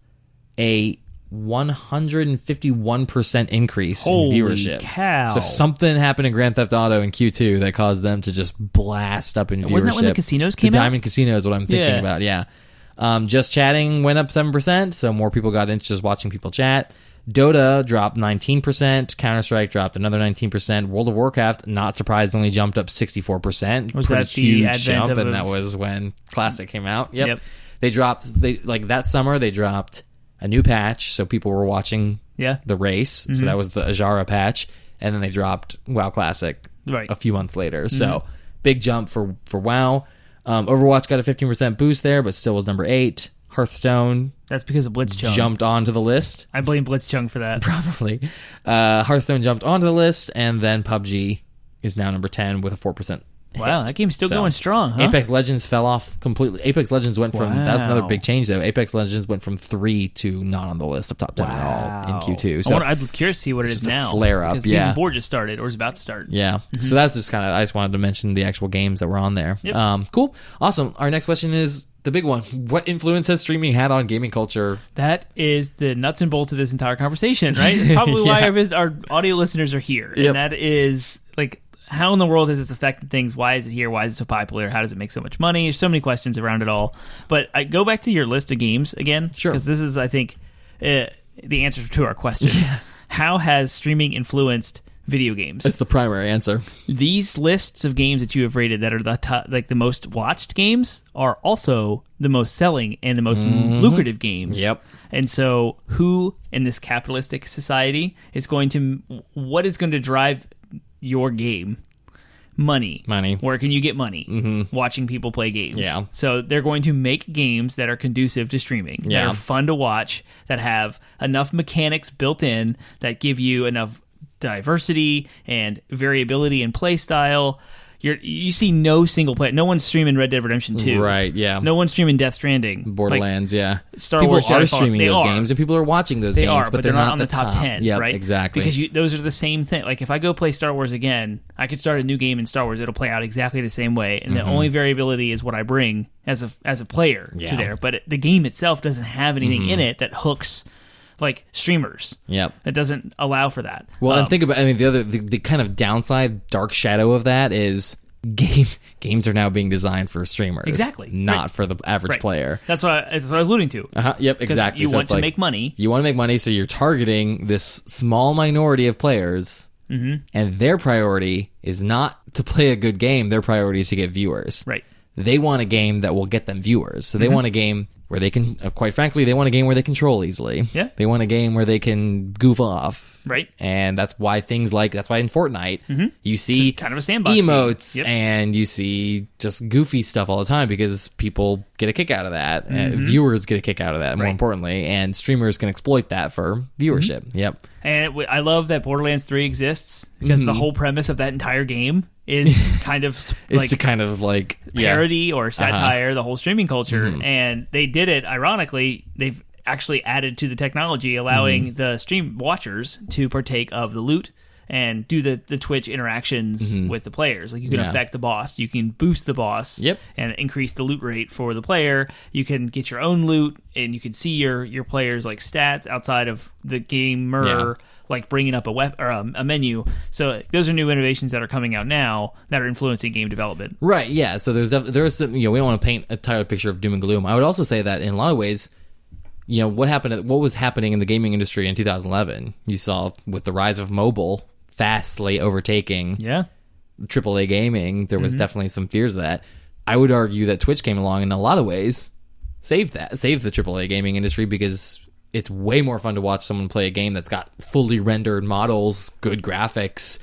a 151% increase Holy in viewership. Cow. So something happened in Grand Theft Auto in Q2 that caused them to just blast up in viewership. Wasn't that when the casinos came the out? Diamond Casino is what I'm thinking about, yeah. Just Chatting went up 7%, so more people got into just watching people chat. Dota dropped 19%. Counter-Strike dropped another 19%. World of Warcraft, not surprisingly, jumped up 64%. Was Pretty that the huge advent jump, of and that was when Classic came out. Yep. They dropped, that summer, they dropped a new patch, so people were watching the race. So that was the Ajara patch. And then they dropped WoW Classic a few months later. So big jump for WoW. Overwatch got a 15% boost there, but still was number 8. Hearthstone. That's because of Blitzchung. Jumped onto the list. I blame Blitzchung for that. Probably. Hearthstone jumped onto the list, and then PUBG is now number 10 with a 4%. Wow, that game's still going strong, huh? Apex Legends fell off completely. Apex Legends went from, that was another big change though. Apex Legends went from 3 to not on the list of top 10 at all in Q2. So I'm curious to see what it is now. Flare up, because Season 4 just started, or is about to start. Yeah. So that's just I just wanted to mention the actual games that were on there. Yep. Cool. Awesome. Our next question is the big one. What influence has streaming had on gaming culture? That is the nuts and bolts of this entire conversation, right? It's probably why our audio listeners are here. And that is, like, how in the world has this affected things? Why is it here? Why is it so popular? How does it make so much money? There's so many questions around it all. But I go back to your list of games again. Sure. Because this is, I think, the answer to our question. How has streaming influenced video games? That's the primary answer. These lists of games that you have rated that are the top, like the most watched games are also the most selling and the most lucrative games. Yep. And so who in this capitalistic society is going to, what is going to drive your game? Money. Where can you get money? Watching people play games. Yeah. So they're going to make games that are conducive to streaming, that are fun to watch, that have enough mechanics built in, that give you enough diversity and variability in play style. You see no single player. No one's streaming Red Dead Redemption 2. Right, yeah. No one's streaming Death Stranding. Borderlands, Star people Wars are Jedi streaming Fallen. those games, and people are watching those games, but they're not on the top 10, yep, right? Exactly. Because those are the same thing. Like, if I go play Star Wars again, I could start a new game in Star Wars. It'll play out exactly the same way, and the only variability is what I bring as a player to there. But the game itself doesn't have anything in it that hooks like streamers. Yep. It doesn't allow for that. Well, and think about, the kind of downside, dark shadow of that is games are now being designed for streamers. Exactly. Not for the average player. That's what I was alluding to. Yep, exactly. You want to make money. You want to make money, so you're targeting this small minority of players, and their priority is not to play a good game. Their priority is to get viewers. Right. They want a game that will get them viewers. So they want a game where they can, quite frankly, they want a game where they can troll easily. Yeah. They want a game where they can goof off. Right. And that's why that's why in Fortnite, you see kind of a sandbox emotes and you see just goofy stuff all the time because people get a kick out of that. Viewers get a kick out of that, more importantly. And streamers can exploit that for viewership. Yep. And I love that Borderlands 3 exists because the whole premise of that entire game is kind of it's to kind of like parody or satire the whole streaming culture. And they did it, ironically, they've actually added to the technology, allowing the stream watchers to partake of the loot and do the Twitch interactions with the players. Like, you can affect the boss, you can boost the boss, and increase the loot rate for the player. You can get your own loot, and you can see your players' like stats outside of the gamer, like bringing up a menu. So those are new innovations that are coming out now that are influencing game development. Right. Yeah. So there's some, we don't want to paint a entire picture of doom and gloom. I would also say that in a lot of ways, what was happening in the gaming industry in 2011, you saw with the rise of mobile fastly overtaking AAA gaming. There was definitely some fears of that. I would argue that Twitch came along in a lot of ways, saved the AAA gaming industry, because it's way more fun to watch someone play a game that's got fully rendered models, good graphics,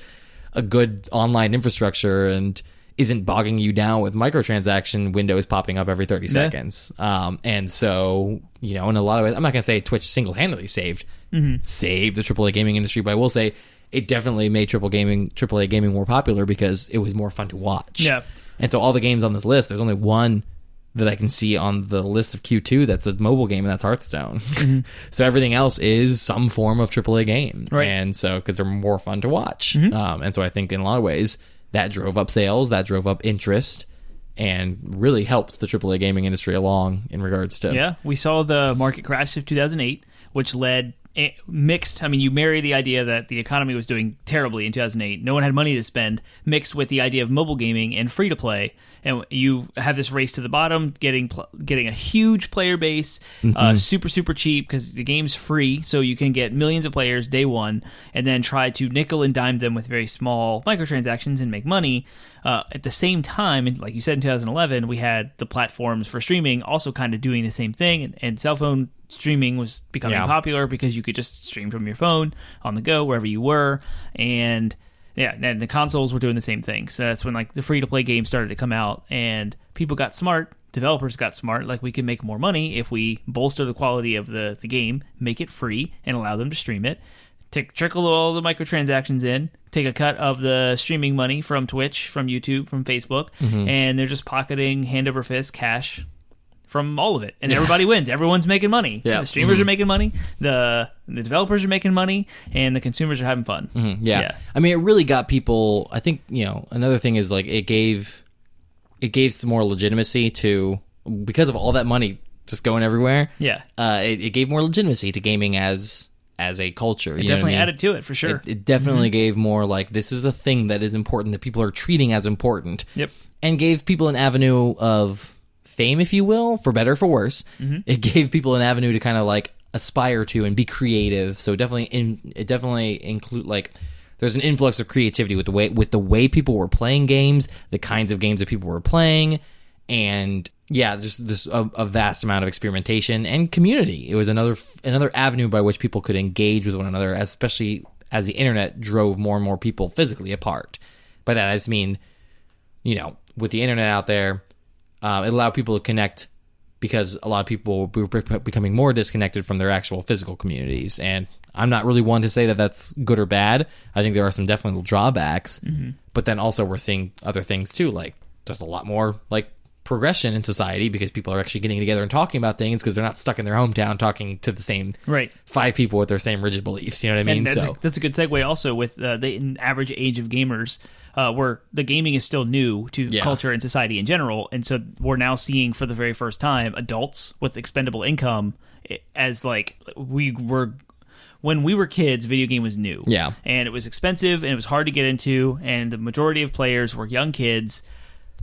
a good online infrastructure, and isn't bogging you down with microtransaction windows popping up every 30 seconds. And so, in a lot of ways, I'm not going to say Twitch single-handedly saved the AAA gaming industry, but I will say it definitely made AAA gaming more popular because it was more fun to watch. Yeah. And so all the games on this list, there's only one that I can see on the list of Q2 that's a mobile game, and that's Hearthstone. So everything else is some form of AAA game. Right. And so, because they're more fun to watch. And so I think in a lot of ways, that drove up sales, that drove up interest, and really helped the AAA gaming industry along in regards to... Yeah, we saw the market crash of 2008, which led... mixed, I mean, you marry the idea that the economy was doing terribly in 2008, no one had money to spend, mixed with the idea of mobile gaming and free to play, and you have this race to the bottom, getting a huge player base, super cheap because the game's free, so you can get millions of players day one, and then try to nickel and dime them with very small microtransactions and make money. At the same time, like you said, in 2011, we had the platforms for streaming also kind of doing the same thing, and cell phone streaming was becoming popular because you could just stream from your phone on the go wherever you were, and the consoles were doing the same thing. So that's when like the free-to-play games started to come out, and people got smart, developers got smart, like we can make more money if we bolster the quality of the game, make it free, and allow them to stream it. Trickle all the microtransactions in, take a cut of the streaming money from Twitch, from YouTube, from Facebook, and they're just pocketing hand over fist cash from all of it. And everybody wins. Everyone's making money. Yeah. The streamers are making money, the developers are making money, and the consumers are having fun. Yeah. I mean, it really got people, I think, another thing is like it gave some more legitimacy to, because of all that money just going everywhere. Yeah. It gave more legitimacy to gaming as a culture. It definitely added to it, for sure. It definitely gave more like, this is a thing that is important, that people are treating as important. Yep. And gave people an avenue of fame, if you will, for better or for worse. It gave people an avenue to kind of like aspire to and be creative. So it definitely include like, there's an influx of creativity with the way people were playing games, the kinds of games that people were playing, and just a vast amount of experimentation and community. It was another avenue by which people could engage with one another, especially as the internet drove more and more people physically apart. By that I just mean, with the internet out there, it allowed people to connect because a lot of people were becoming more disconnected from their actual physical communities. And I'm not really one to say that that's good or bad. I think there are some definitely drawbacks, but then also we're seeing other things too, like there's a lot more like progression in society because people are actually getting together and talking about things because they're not stuck in their hometown talking to the same 5 people with their same rigid beliefs. You know what I mean? And that's a good segue also with the average age of gamers, where the gaming is still new to culture and society in general. And so we're now seeing for the very first time adults with expendable income as like when we were kids, video game was new. Yeah. And it was expensive and it was hard to get into. And the majority of players were young kids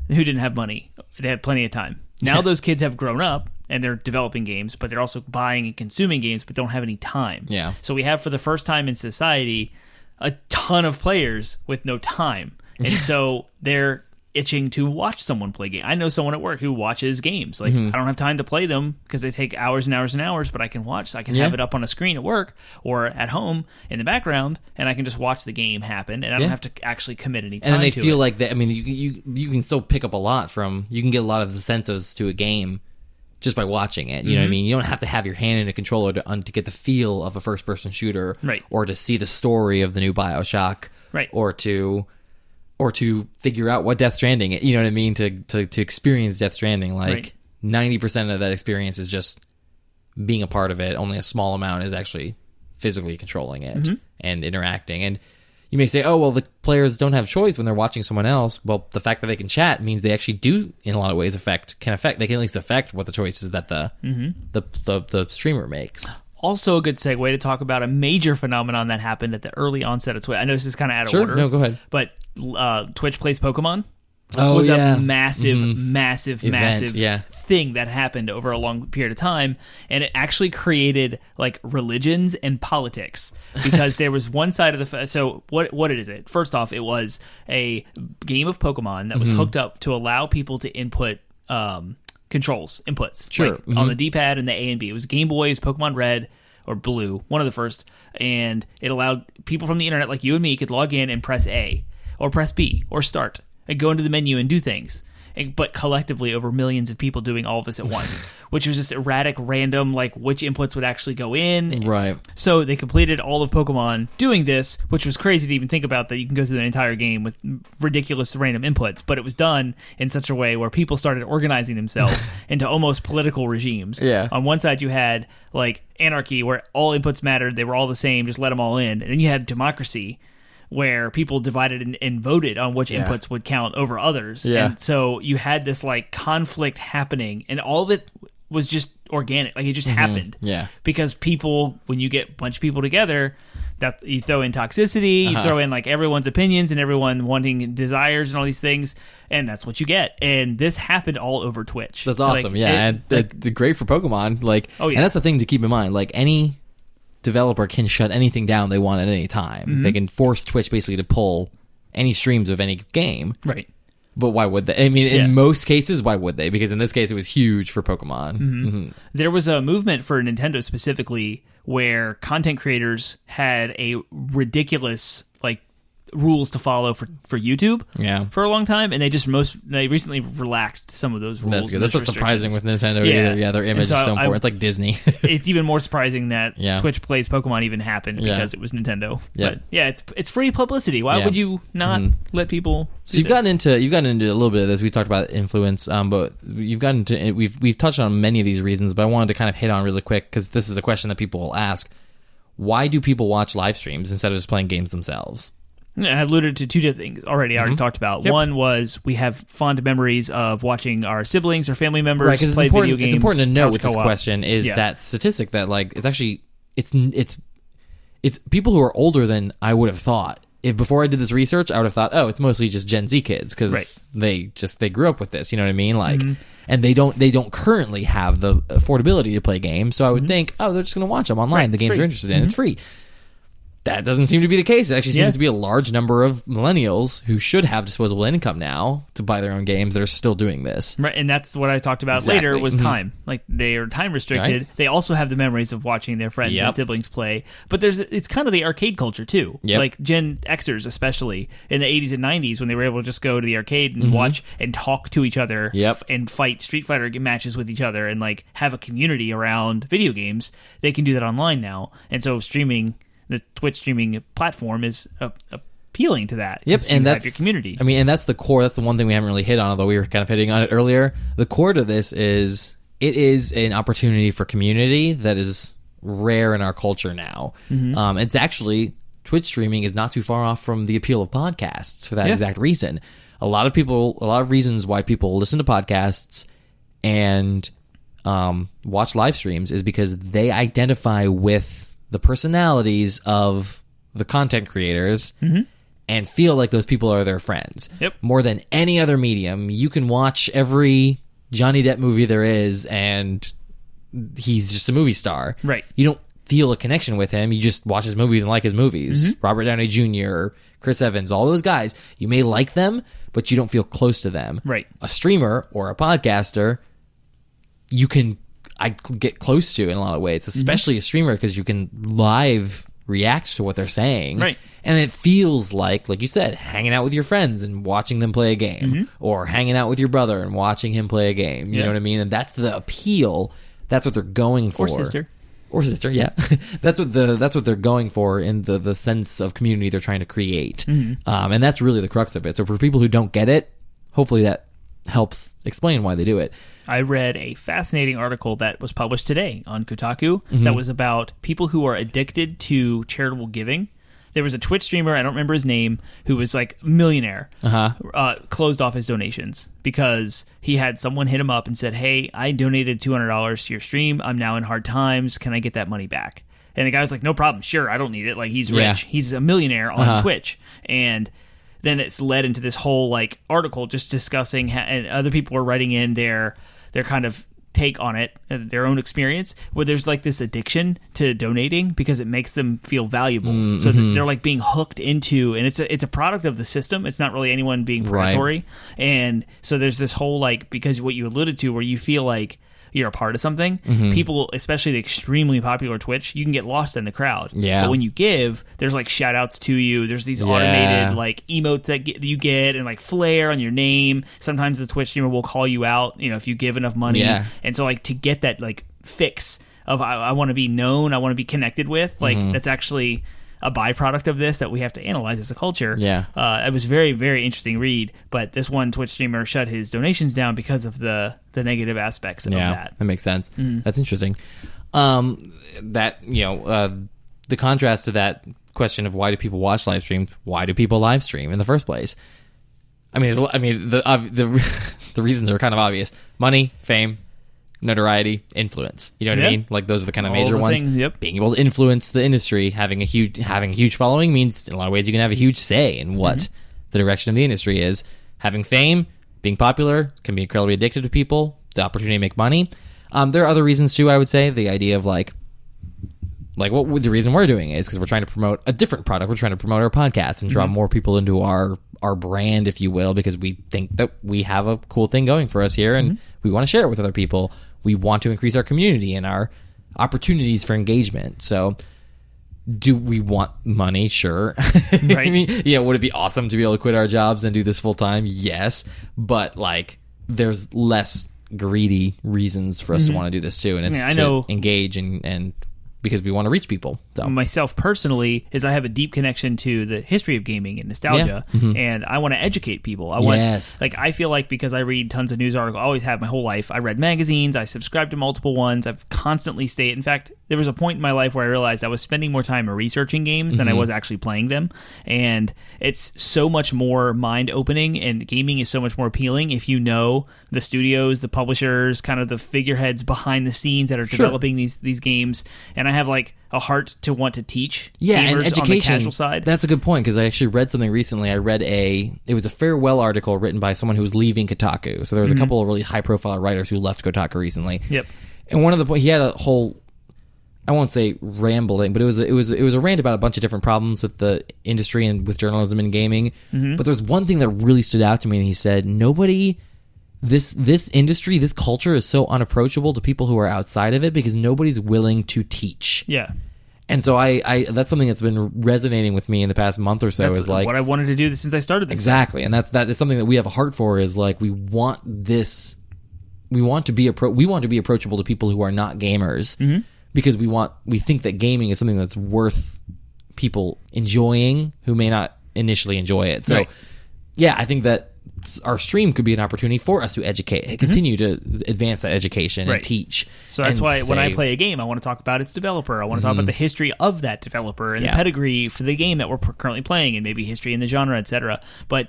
who didn't have money. They had plenty of time. Now those kids have grown up and they're developing games, but they're also buying and consuming games, but don't have any time. Yeah. So we have, for the first time in society, a ton of players with no time. And so they're itching to watch someone play games. I know someone at work who watches games. Like, I don't have time to play them because they take hours and hours and hours, but I can watch. So I can have it up on a screen at work or at home in the background, and I can just watch the game happen, and I don't have to actually commit any time to it. And then they feel like that. I mean, you can still pick up a lot from, you can get a lot of the senses to a game just by watching it. You know what I mean? You don't have to have your hand in a controller to get the feel of a first-person shooter, or to see the story of the new BioShock, or to figure out what Death Stranding, you know what I mean, to experience Death Stranding. Like 90% of that experience is just being a part of it. Only a small amount is actually physically controlling it and interacting. And you may say, oh, well, the players don't have choice when they're watching someone else. Well, the fact that they can chat means they actually do, in a lot of ways, they can at least affect what the choices that the streamer makes. Also a good segue to talk about a major phenomenon that happened at the early onset of Twitch. I know this is kind of out of order. No, go ahead. But Twitch Plays Pokemon was a massive thing that happened over a long period of time. And it actually created like religions and politics because there was one side of the... So what is it? First off, it was a game of Pokemon that was hooked up to allow people to input... inputs, like on the D-pad and the A and B. It was Game Boy, it was Pokemon Red or Blue, one of the first, and it allowed people from the internet like you and me could log in and press A or press B or start and go into the menu and do things. but collectively over millions of people doing all of this at once, which was just erratic, random, like which inputs would actually go in. Right. So they completed all of Pokemon doing this, which was crazy to even think about, that you can go through an entire game with ridiculous random inputs, but it was done in such a way where people started organizing themselves into almost political regimes. Yeah. On one side you had like anarchy, where all inputs mattered, they were all the same, just let them all in. And then you had democracy, where people divided and voted on which inputs would count over others. Yeah. And so you had this like conflict happening, and all of it was just organic. Like it just happened. Yeah. Because people, when you get a bunch of people together, that you throw in toxicity, you throw in like everyone's opinions and everyone wanting desires and all these things, and that's what you get. And this happened all over Twitch. That's awesome. Like, and it's great for Pokemon. Like, and that's the thing to keep in mind. Like, any developer can shut anything down they want at any time. They can force Twitch basically to pull any streams of any game. Right. But why would they? I mean, in most cases, why would they? Because in this case, it was huge for Pokemon. There was a movement for Nintendo specifically where content creators had a ridiculous like rules to follow for YouTube for a long time, and they recently relaxed some of those rules. That's good. That's not surprising with Nintendo either. Yeah, their image is so important. It's like Disney. It's even more surprising that Twitch Plays Pokemon even happened because it was Nintendo. But it's free publicity. Why would you not let people So you've gotten into a little bit of this. We talked about influence, but you've gotten into we've touched on many of these reasons, but I wanted to kind of hit on really quick because this is a question that people will ask. Why do people watch live streams instead of just playing games themselves? I alluded to two different things already. I already talked about. One was we have fond memories of watching our siblings or family members play video games. It's important to note with this question is that statistic that like it's actually it's people who are older than I would have thought. If before I did this research, I would have thought, oh, it's mostly just Gen Z kids because they grew up with this. You know what I mean? Like, and they don't currently have the affordability to play games. So I would think, oh, they're just going to watch them online. The games they're interested in, it's free. That doesn't seem to be the case. It actually seems to be a large number of millennials who should have disposable income now to buy their own games that are still doing this. Right, and that's what I talked about later was time. Like, they are time restricted. Right. They also have the memories of watching their friends and siblings play. But it's kind of the arcade culture, too. Like, Gen Xers, especially, in the 80s and 90s, when they were able to just go to the arcade and watch and talk to each other and fight Street Fighter matches with each other and, like, have a community around video games, they can do that online now. And so streaming... The Twitch streaming platform is appealing to that. Yep, and that's your community. I mean, and that's the core. That's the one thing we haven't really hit on, although we were kind of hitting on it earlier. The core to this is it is an opportunity for community that is rare in our culture now. It's actually Twitch streaming is not too far off from the appeal of podcasts for that exact reason. A lot of reasons why people listen to podcasts and watch live streams is because they identify with the personalities of the content creators and feel like those people are their friends. More than any other medium, you can watch every Johnny Depp movie there is and he's just a movie star. Right. You don't feel a connection with him. You just watch his movies and like his movies. Robert Downey Jr., Chris Evans, all those guys. You may like them, but you don't feel close to them. Right. A streamer or a podcaster, I get close to in a lot of ways, especially a streamer, because you can live react to what they're saying. Right. And it feels like you said, hanging out with your friends and watching them play a game, or hanging out with your brother and watching him play a game. You know what I mean? And that's the appeal. That's what they're going for. Or sister, yeah. That's what they're going for in the sense of community they're trying to create. And that's really the crux of it. So for people who don't get it, hopefully that helps explain why they do it. I read a fascinating article that was published today on Kotaku that was about people who are addicted to charitable giving. There was a Twitch streamer, I don't remember his name, who was like a millionaire, closed off his donations because he had someone hit him up and said, hey, I donated $200 to your stream. I'm now in hard times. Can I get that money back? And the guy was like, no problem. Sure, I don't need it. Like, he's rich. He's a millionaire on Twitch. And then it's led into this whole like article just discussing and other people were writing in their kind of take on it, their own experience, where there's like this addiction to donating because it makes them feel valuable. So they're like being hooked into, and it's a product of the system. It's not really anyone being predatory. And so there's this whole like, because what you alluded to where you feel like you're a part of something. People, especially the extremely popular Twitch, you can get lost in the crowd. Yeah. But when you give, there's like shout outs to you. There's these automated like emotes that you get, and like flair on your name. Sometimes the Twitch streamer will call you out, if you give enough money. Yeah. And so like to get that like fix of I want to be known, I want to be connected with, like that's actually a byproduct of this that we have to analyze as a culture. Yeah. It was very, very interesting read, but this one Twitch streamer shut his donations down because of the negative aspects of that. That makes sense. That's interesting. The contrast to that question of why do people watch live streams, why do people live stream in the first place? The reasons are kind of obvious. Money, fame, notoriety, influence. You know what I mean? Like those are the kind of major ones. Things, Being able to influence the industry, having a huge following means in a lot of ways you can have a huge say in what the direction of the industry is. Having fame, being popular can be incredibly addictive to people. The opportunity to make money. There are other reasons too. I would say the idea of like what the reason we're doing it is because we're trying to promote a different product. We're trying to promote our podcast and draw more people into our brand, if you will, because we think that we have a cool thing going for us here and we want to share it with other people. We want to increase our community and our opportunities for engagement. So do we want money? Sure. Right. I mean, would it be awesome to be able to quit our jobs and do this full time? Yes. But like there's less greedy reasons for us to want to do this too. And it's to engage and because we want to reach people. So myself personally is I have a deep connection to the history of gaming and nostalgia, and I want to educate people. I feel like because I read tons of news articles, I always have my whole life. I read magazines, I subscribed to multiple ones, I've constantly stayed. In fact, there was a point in my life where I realized I was spending more time researching games than I was actually playing them, and it's so much more mind-opening, and gaming is so much more appealing if you know the studios, the publishers, kind of the figureheads behind the scenes that are developing these games. And I have like a heart to want to teach gamers and education on the casual side. That's a good point, because I actually read something recently. I read it was a farewell article written by someone who was leaving Kotaku. So there was a couple of really high profile writers who left Kotaku recently. Yep. And one of the points, he had a whole, I won't say rambling, but it was a rant about a bunch of different problems with the industry and with journalism and gaming. But there was one thing that really stood out to me, and he said, this industry, this culture is so unapproachable to people who are outside of it because nobody's willing to teach. Yeah. And so I that's something that's been resonating with me in the past month or so. That's is like what I wanted to do since I started this. Exactly. And that is something that we have a heart for, is like we want to be approachable to people who are not gamers, because we think that gaming is something that's worth people enjoying who may not initially enjoy it. So yeah, I think that our stream could be an opportunity for us to educate and continue to advance that education and teach. So that's why when I play a game, I want to talk about its developer. I want to talk about the history of that developer and the pedigree for the game that we're currently playing, and maybe history in the genre, etc. But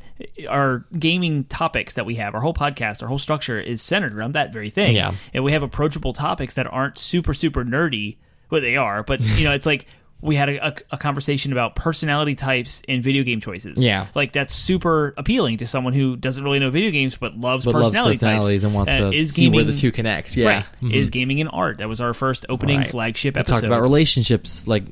our gaming topics that we have, our whole podcast, our whole structure is centered around that very thing. Yeah. And we have approachable topics that aren't super, super nerdy. Well, they are, but it's like we had a conversation about personality types in video game choices. Yeah. Like, that's super appealing to someone who doesn't really know video games but loves personalities types. And wants to see where the two connect. Yeah. Right. Is gaming an art? That was our first opening flagship episode. We talked about relationships, like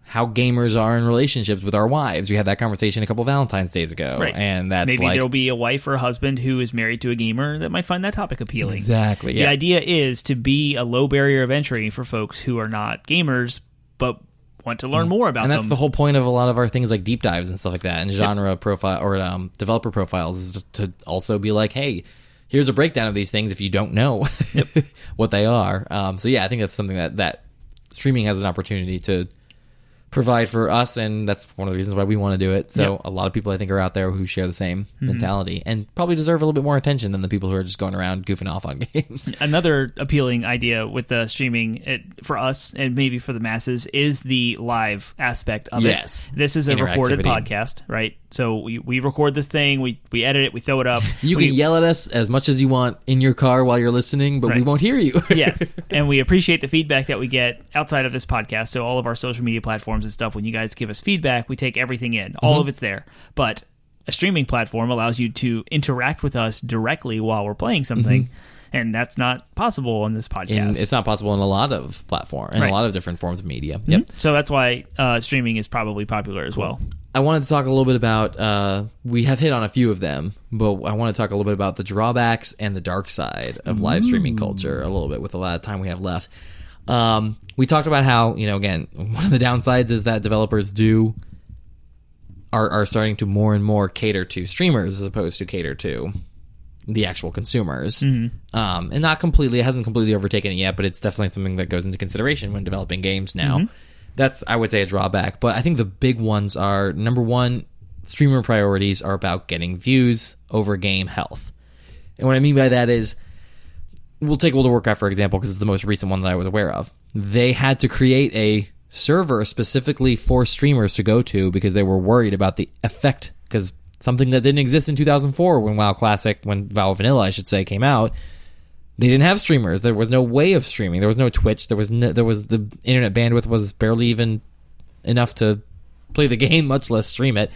how gamers are in relationships with our wives. We had that conversation a couple Valentine's days ago. Right. And that's maybe there'll be a wife or a husband who is married to a gamer that might find that topic appealing. Exactly. The idea is to be a low barrier of entry for folks who are not gamers but want to learn more about them. And that's the whole point of a lot of our things like deep dives and stuff like that, and genre profile or developer profiles, is to also be like, hey, here's a breakdown of these things if you don't know what they are. So yeah, I think that's something that streaming has an opportunity to provide for us, and that's one of the reasons why we want to do it. So a lot of people I think are out there who share the same mentality and probably deserve a little bit more attention than the people who are just going around goofing off on games. Another appealing idea with the streaming for us and maybe for the masses is the live aspect of it. This is a recorded podcast, right? So we record this thing, we edit it, we throw it up. You can yell at us as much as you want in your car while you're listening, but we won't hear you. Yes, and we appreciate the feedback that we get outside of this podcast. So all of our social media platforms and stuff, when you guys give us feedback, we take everything in. All of it's there. But a streaming platform allows you to interact with us directly while we're playing something. And that's not possible on this podcast. It's not possible in a lot of platforms, in a lot of different forms of media. So that's why streaming is probably popular as well. I wanted to talk a little bit about, we have hit on a few of them, but I want to talk a little bit about the drawbacks and the dark side of live streaming culture a little bit with a lot of time we have left. We talked about how, again, one of the downsides is that developers are starting to more and more cater to streamers as opposed to cater to the actual consumers. And not completely, it hasn't completely overtaken it yet, but it's definitely something that goes into consideration when developing games now. That's, I would say, a drawback. But I think the big ones are, number one, streamer priorities are about getting views over game health. And what I mean by that is, we'll take World of Warcraft, for example, because it's the most recent one that I was aware of. They had to create a server specifically for streamers to go to because they were worried about the effect, because something that didn't exist in 2004 when WoW Classic, when WoW Vanilla, I should say, came out. They didn't have streamers. There was no way of streaming. There was no Twitch. There was the internet bandwidth was barely even enough to play the game, much less stream it.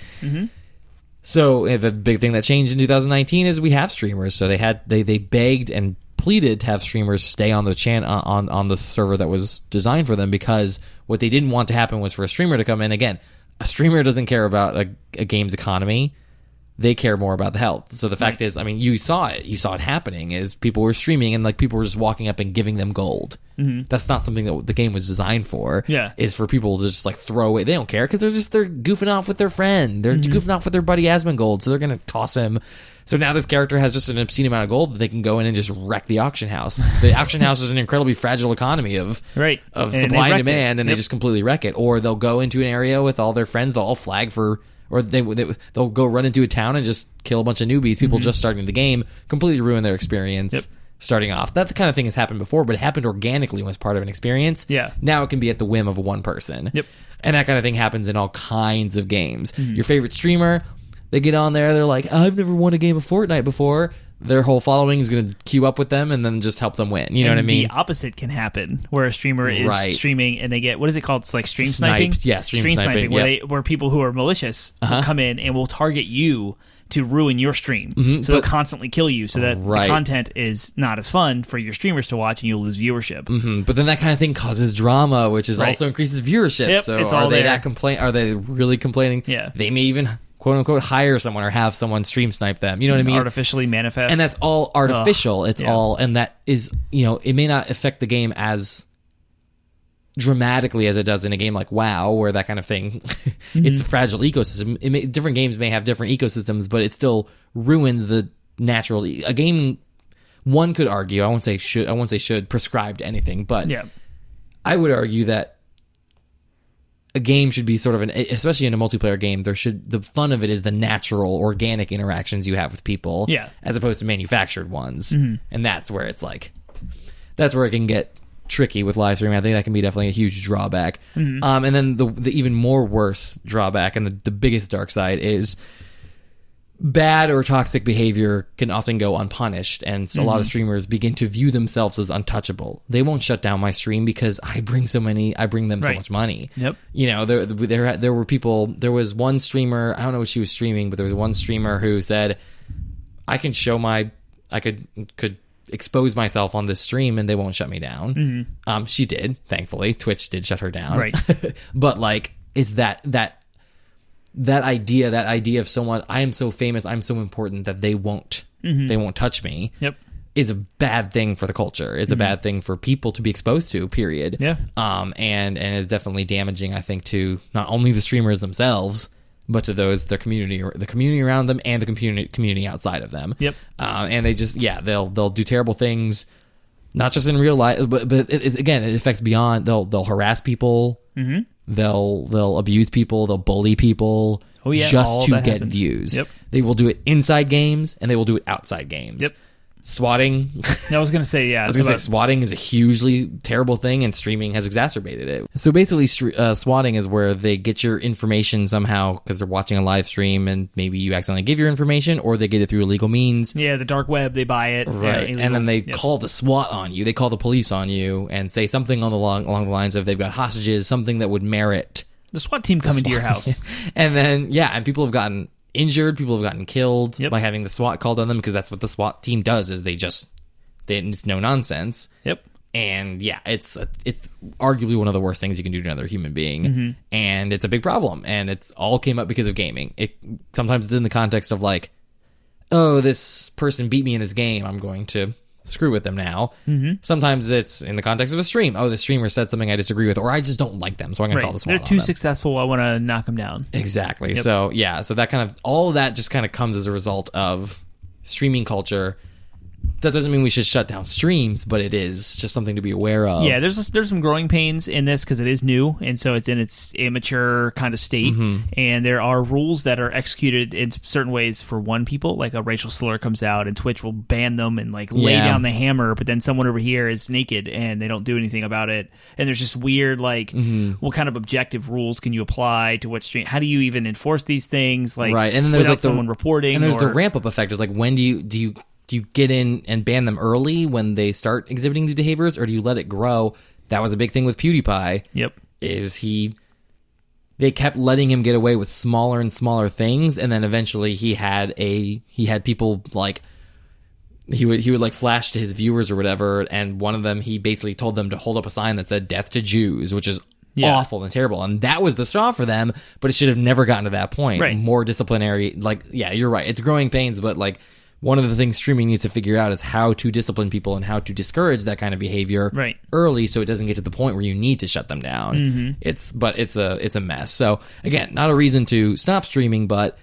So the big thing that changed in 2019 is we have streamers. So they begged and pleaded to have streamers stay on the on the server that was designed for them, because what they didn't want to happen was for a streamer to come in. Again, a streamer doesn't care about a game's economy. They care more about the health. So the fact is, I mean, you saw it happening, is people were streaming and people were just walking up and giving them gold. That's not something that the game was designed for. Is for people to just throw away. They don't care because they're goofing off with their friend. They're goofing off with their buddy Asmongold, so they're going to toss him. So now this character has just an obscene amount of gold that they can go in and just wreck the auction house. The auction house is an incredibly fragile economy of supply and demand, and they just completely wreck it. Or they'll go into an area with all their friends, they'll all flag for, or they'll go run into a town and just kill a bunch of newbies, people just starting the game, completely ruin their experience starting off. That kind of thing has happened before, but it happened organically when it's part of an experience. Now it can be at the whim of one person. And that kind of thing happens in all kinds of games. Your favorite streamer, they get on there, they're like, I've never won a game of Fortnite before. Their whole following is going to queue up with them and then just help them win. You know what I mean? The opposite can happen, where a streamer is streaming and they get, what is it called? It's like stream sniping? Yeah, stream sniping. Where people who are malicious will come in and will target you to ruin your stream. So they'll constantly kill you, so that the content is not as fun for your streamers to watch and you'll lose viewership. But then that kind of thing causes drama, which is also increases viewership. So are they really complaining? They may even, quote unquote, hire someone or have someone stream snipe them. You know what I mean? Artificially manifest. And that's all artificial. It's all, and that is, it may not affect the game as dramatically as it does in a game like WoW, where that kind of thing, it's a fragile ecosystem. Different games may have different ecosystems, but it still ruins the natural. A game, one could argue, I won't say should prescribe to anything, but I would argue that a game should be sort of especially in a multiplayer game, the fun of it is the natural, organic interactions you have with people, as opposed to manufactured ones. And that's where it's that's where it can get tricky with live streaming. I think that can be definitely a huge drawback. And then the even more worse drawback and the biggest dark side is bad or toxic behavior can often go unpunished, and so a lot of streamers begin to view themselves as untouchable. They won't shut down my stream because I bring them so much money. There were people, there was one streamer, I don't know what she was streaming, but there was one streamer who said, I could expose myself on this stream and they won't shut me down. She did, thankfully. Twitch did shut her down. But it's that idea of someone, I am so famous, I'm so important that they won't touch me, is a bad thing for the culture. It's a bad thing for people to be exposed to, period. And is definitely damaging, I think, to not only the streamers themselves, but to the community around them and the community outside of them. And they just, they'll do terrible things, not just in real life, but it affects beyond. They'll harass people. They'll abuse people. They'll bully people just to get views. They will do it inside games and they will do it outside games. Swatting. I was going to say, swatting is a hugely terrible thing, and streaming has exacerbated it. So basically, swatting is where they get your information somehow because they're watching a live stream, and maybe you accidentally give your information, or they get it through illegal means. The dark web, they buy it. And then they call the SWAT on you. They call the police on you and say something along the lines of they've got hostages, something that would merit the SWAT team coming to your house. And then, and people have gotten injured, people have gotten killed by having the SWAT called on them, because that's what the SWAT team does, is it's no nonsense. And yeah, it's arguably one of the worst things you can do to another human being, and it's a big problem. And it's all came up because of gaming. It sometimes it's in the context of like, oh, this person beat me in this game, I'm going to screw with them now. Sometimes it's in the context of a stream. Oh, the streamer said something I disagree with, or I just don't like them, so I'm going to call this one. They're too successful. I want to knock them down. Exactly. Yep. So yeah, so that kind of all of that just kind of comes as a result of streaming culture. That doesn't mean we should shut down streams, but it is just something to be aware of. Yeah, there's some growing pains in this because it is new, and so it's in its immature kind of state. And there are rules that are executed in certain ways for one people, like a racial slur comes out, and Twitch will ban them and like lay down the hammer. But then someone over here is naked, and they don't do anything about it. And there's just weird, like, what kind of objective rules can you apply to what stream? How do you even enforce these things? Like, right, and then there's like someone reporting, and there's the ramp up effect. Is like, when do you get in and ban them early when they start exhibiting these behaviors, or do you let it grow? That was a big thing with PewDiePie. Yep. They kept letting him get away with smaller and smaller things, and then eventually he had people like he would like flash to his viewers or whatever, and one of them he basically told them to hold up a sign that said "Death to Jews," which is awful and terrible, and that was the straw for them. But it should have never gotten to that point. Right. More disciplinary, like, yeah, you're right. It's growing pains, but like, one of the things streaming needs to figure out is how to discipline people and how to discourage that kind of behavior early, so it doesn't get to the point where you need to shut them down. It's a mess. So again, not a reason to stop streaming, but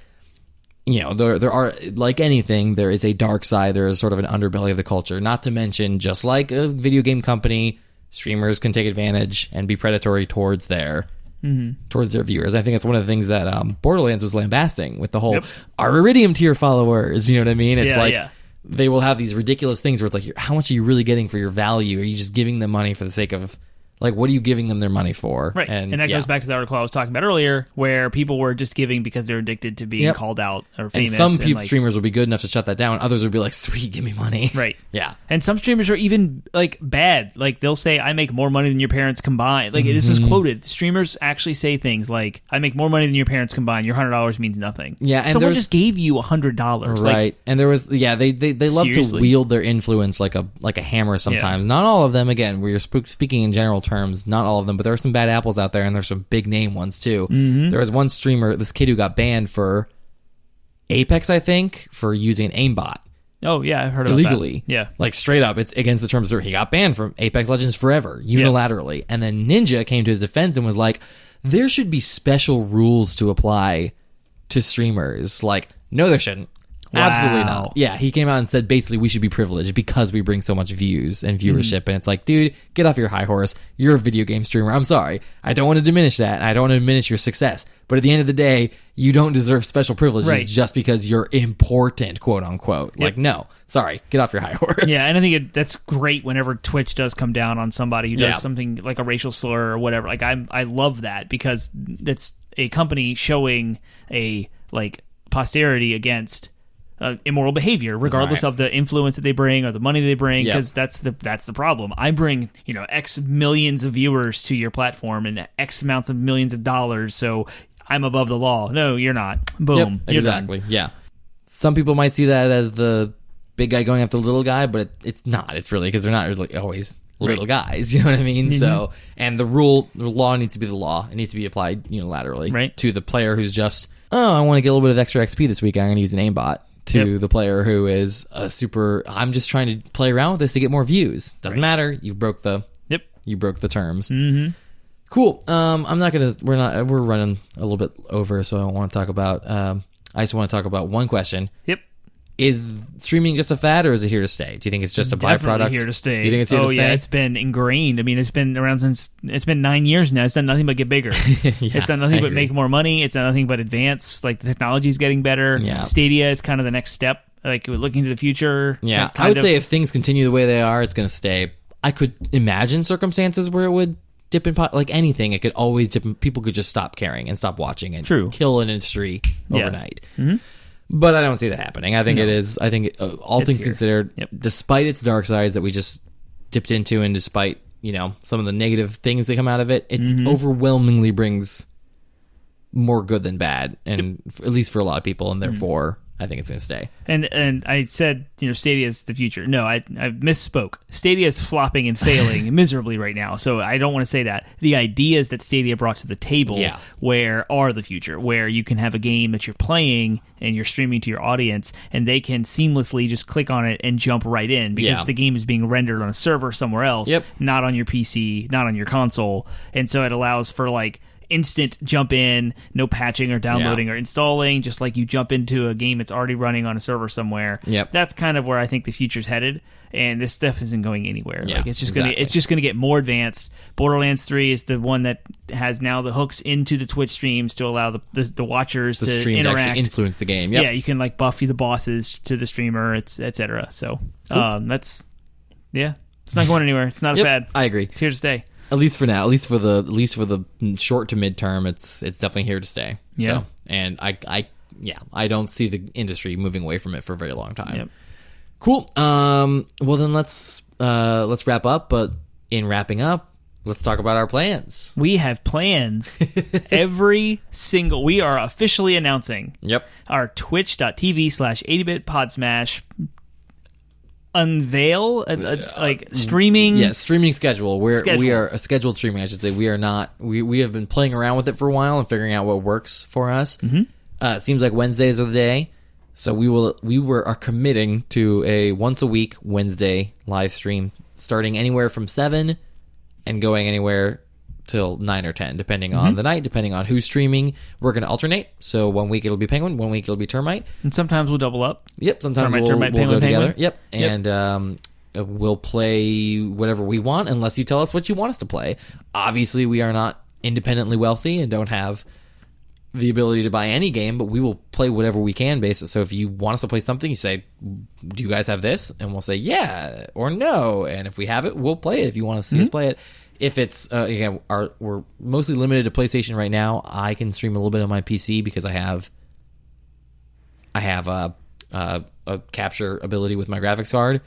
you know, there are, like anything, there is a dark side. There is sort of an underbelly of the culture. Not to mention, just like a video game company, streamers can take advantage and be predatory towards their viewers. I think it's one of the things that Borderlands was lambasting with the whole our Iridium tier followers. You know what I mean? It's they will have these ridiculous things where it's like, how much are you really getting for your value? Are you just giving them money for the sake of, like, what are you giving them their money for? Right. And that goes back to the article I was talking about earlier, where people were just giving because they're addicted to being called out or famous. And some streamers will be good enough to shut that down. Others would be like, sweet, give me money. Right. Yeah. And some streamers are even, like, bad. Like, they'll say, I make more money than your parents combined. Like, this is quoted. Streamers actually say things like, I make more money than your parents combined. Your $100 means nothing. Yeah. And someone just gave you $100. Right. Like, and there was, they love seriously. to wield their influence like a hammer sometimes. Not all of them, again, we're speaking in general terms, not all of them, but there are some bad apples out there, and there's some big name ones too. There was one streamer, this kid who got banned for Apex, I think, for using an aimbot. Oh yeah, I heard about illegally. That. Yeah, like straight up, it's against the terms. He got banned from Apex Legends forever, unilaterally. And then Ninja came to his defense and was like, "There should be special rules to apply to streamers." Like, no, there shouldn't. Wow. Absolutely not. Yeah, he came out and said basically we should be privileged because we bring so much views and viewership. And it's like, dude, get off your high horse. You're a video game streamer. I'm sorry. I don't want to diminish that. I don't want to diminish your success. But at the end of the day, you don't deserve special privileges just because you're important, quote unquote. Like, no, sorry, get off your high horse. Yeah, and I think that's great whenever Twitch does come down on somebody who does something like a racial slur or whatever. Like, I love that because that's a company showing a, like, posterity against immoral behavior, regardless of the influence that they bring or the money they bring, because that's the problem. I bring, X millions of viewers to your platform and X amounts of millions of dollars, so I'm above the law. No, you're not. Boom. Yep, exactly. Yeah. Some people might see that as the big guy going after the little guy, but it's not. It's really because they're not really always little guys. You know what I mean? So, and the law needs to be the law. It needs to be applied unilaterally to the player who's just, I want to get a little bit of extra XP this week. I'm going to use an aimbot. To the player who is I'm just trying to play around with this to get more views. Doesn't matter. You broke the terms. Cool. We're running a little bit over, so I don't want to talk about, I just want to talk about one question. Is streaming just a fad, or is it here to stay? Do you think it's just a byproduct? Here to stay. You think it's here to stay? Yeah, it's been ingrained. I mean, it's been around since, it's been 9 years now. It's done nothing but get bigger. It's done nothing but make more money. It's done nothing but advance. Like, the technology's getting better. Yeah. Stadia is kind of the next step. Like, looking to the future. Yeah, I would say if things continue the way they are, it's going to stay. I could imagine circumstances where it would dip in like anything. It could always dip in, people could just stop caring and stop watching and kill an industry overnight. But I don't see that happening. I think it is. I think all things considered, despite its dark sides that we just dipped into, and despite some of the negative things that come out of it, it overwhelmingly brings more good than bad, and at least for a lot of people, and therefore I think it's going to stay. And I said, Stadia is the future. No, I misspoke. Stadia is flopping and failing miserably right now, so I don't want to say that. The ideas that Stadia brought to the table where are the future, where you can have a game that you're playing and you're streaming to your audience, and they can seamlessly just click on it and jump right in because the game is being rendered on a server somewhere else, not on your PC, not on your console, and so it allows for like instant jump in, no patching or downloading or installing, just like you jump into a game that's already running on a server somewhere. That's kind of where I think the future's headed, and this stuff isn't going anywhere. Like it's just gonna get more advanced. Borderlands 3 is the one that has now the hooks into the Twitch streams to allow the watchers to stream interact, to actually influence the game. Yeah, you can like buff the bosses to the streamer, etc. So that's it's not going anywhere. It's not a fad. I agree. It's here to stay. At least for now, at least for the short to midterm, it's definitely here to stay. Yeah. So, and I don't see the industry moving away from it for a very long time. Yep. Cool. Well then let's wrap up. But in wrapping up, let's talk about our plans. We have plans. We are officially announcing. Our twitch.tv/80bit Podsmash unveil streaming streaming schedule. We are a scheduled streaming, I should say. We are not we have been playing around with it for a while and figuring out what works for us. It seems like Wednesdays are the day, so we are committing to a once a week Wednesday live stream starting anywhere from 7 and going anywhere till 9 or 10 depending on the night, depending on who's streaming. We're going to alternate, so one week it'll be Penguin, one week it'll be Termite, and sometimes we'll double up. Sometimes Termite, we'll go together. Penguin. And we'll play whatever we want unless you tell us what you want us to play. Obviously we are not independently wealthy and don't have the ability to buy any game, but we will play whatever we can basically. So if you want us to play something, you say, do you guys have this? And we'll say yeah or no, and if we have it, we'll play it if you want to see us play it. If it's we're mostly limited to PlayStation right now. I can stream a little bit on my PC because I have a capture ability with my graphics card.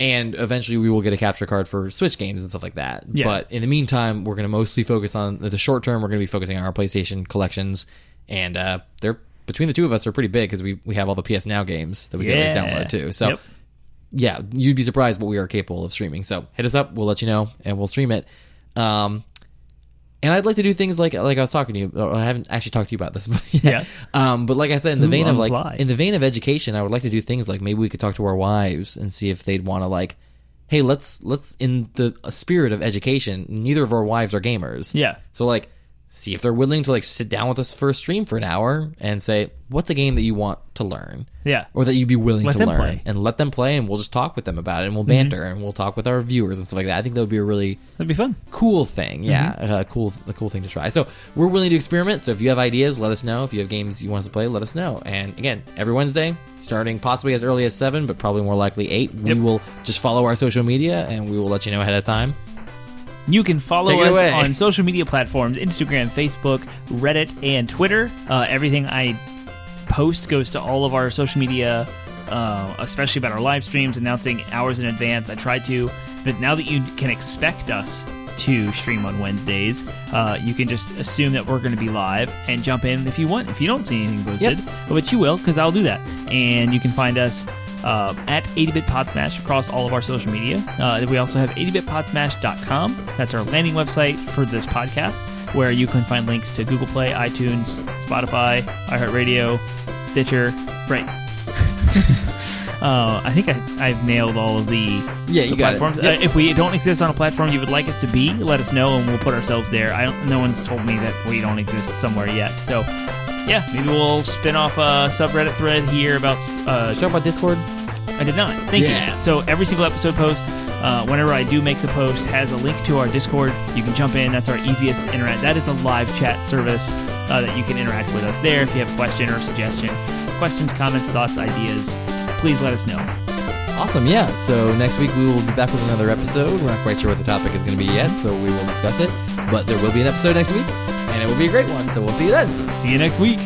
And eventually we will get a capture card for Switch games and stuff like that. But in the meantime, we're going to mostly focus on the short term. We're going to be focusing on our PlayStation collections, and they're between the two of us are pretty big because we have all the PS Now games that we can always download too. So. Yeah, you'd be surprised what we are capable of streaming. So hit us up, we'll let you know, and we'll stream it. And I'd like to do things like I was talking to you. I haven't actually talked to you about this, but but like I said, in the vein of education, I would like to do things like maybe we could talk to our wives and see if they'd want to hey, let's in the spirit of education. Neither of our wives are gamers. So see if they're willing to sit down with us for a stream for an hour and say, what's a game that you want to learn? Or that you'd be willing to learn. Play. And let them play, and we'll just talk with them about it, and we'll banter, and we'll talk with our viewers and stuff like that. I think that would be that'd be fun. Cool thing. A cool thing to try. So we're willing to experiment. So if you have ideas, let us know. If you have games you want us to play, let us know. And again, every Wednesday, starting possibly as early as 7, but probably more likely 8, we will just follow our social media, and we will let you know ahead of time. You can follow us on social media platforms, Instagram, Facebook, Reddit, and Twitter. Everything I post goes to all of our social media, especially about our live streams, announcing hours in advance. I try to, but now that you can expect us to stream on Wednesdays, you can just assume that we're going to be live and jump in if you want. If you don't see anything posted, but you will, because I'll do that. And you can find us at 80bit Podsmash across all of our social media. We also have 80bitpodsmash.com. That's our landing website for this podcast, where you can find links to Google Play, iTunes, Spotify, iHeartRadio, Stitcher. Right. I think I've nailed all of the platforms. If we don't exist on a platform you would like us to be, let us know and we'll put ourselves there. No one's told me that we don't exist somewhere yet. So maybe we'll spin off a subreddit thread here about... Did you talk about Discord? I did not. Thank you. So every single episode post, whenever I do make the post, has a link to our Discord. You can jump in. That's our easiest to interact. That is a live chat service that you can interact with us there. If you have a question or suggestion, questions, comments, thoughts, ideas, please let us know. Awesome, yeah. So next week we will be back with another episode. We're not quite sure what the topic is going to be yet, so we will discuss it. But there will be an episode next week, and it will be a great one. So we'll see you then. See you next week.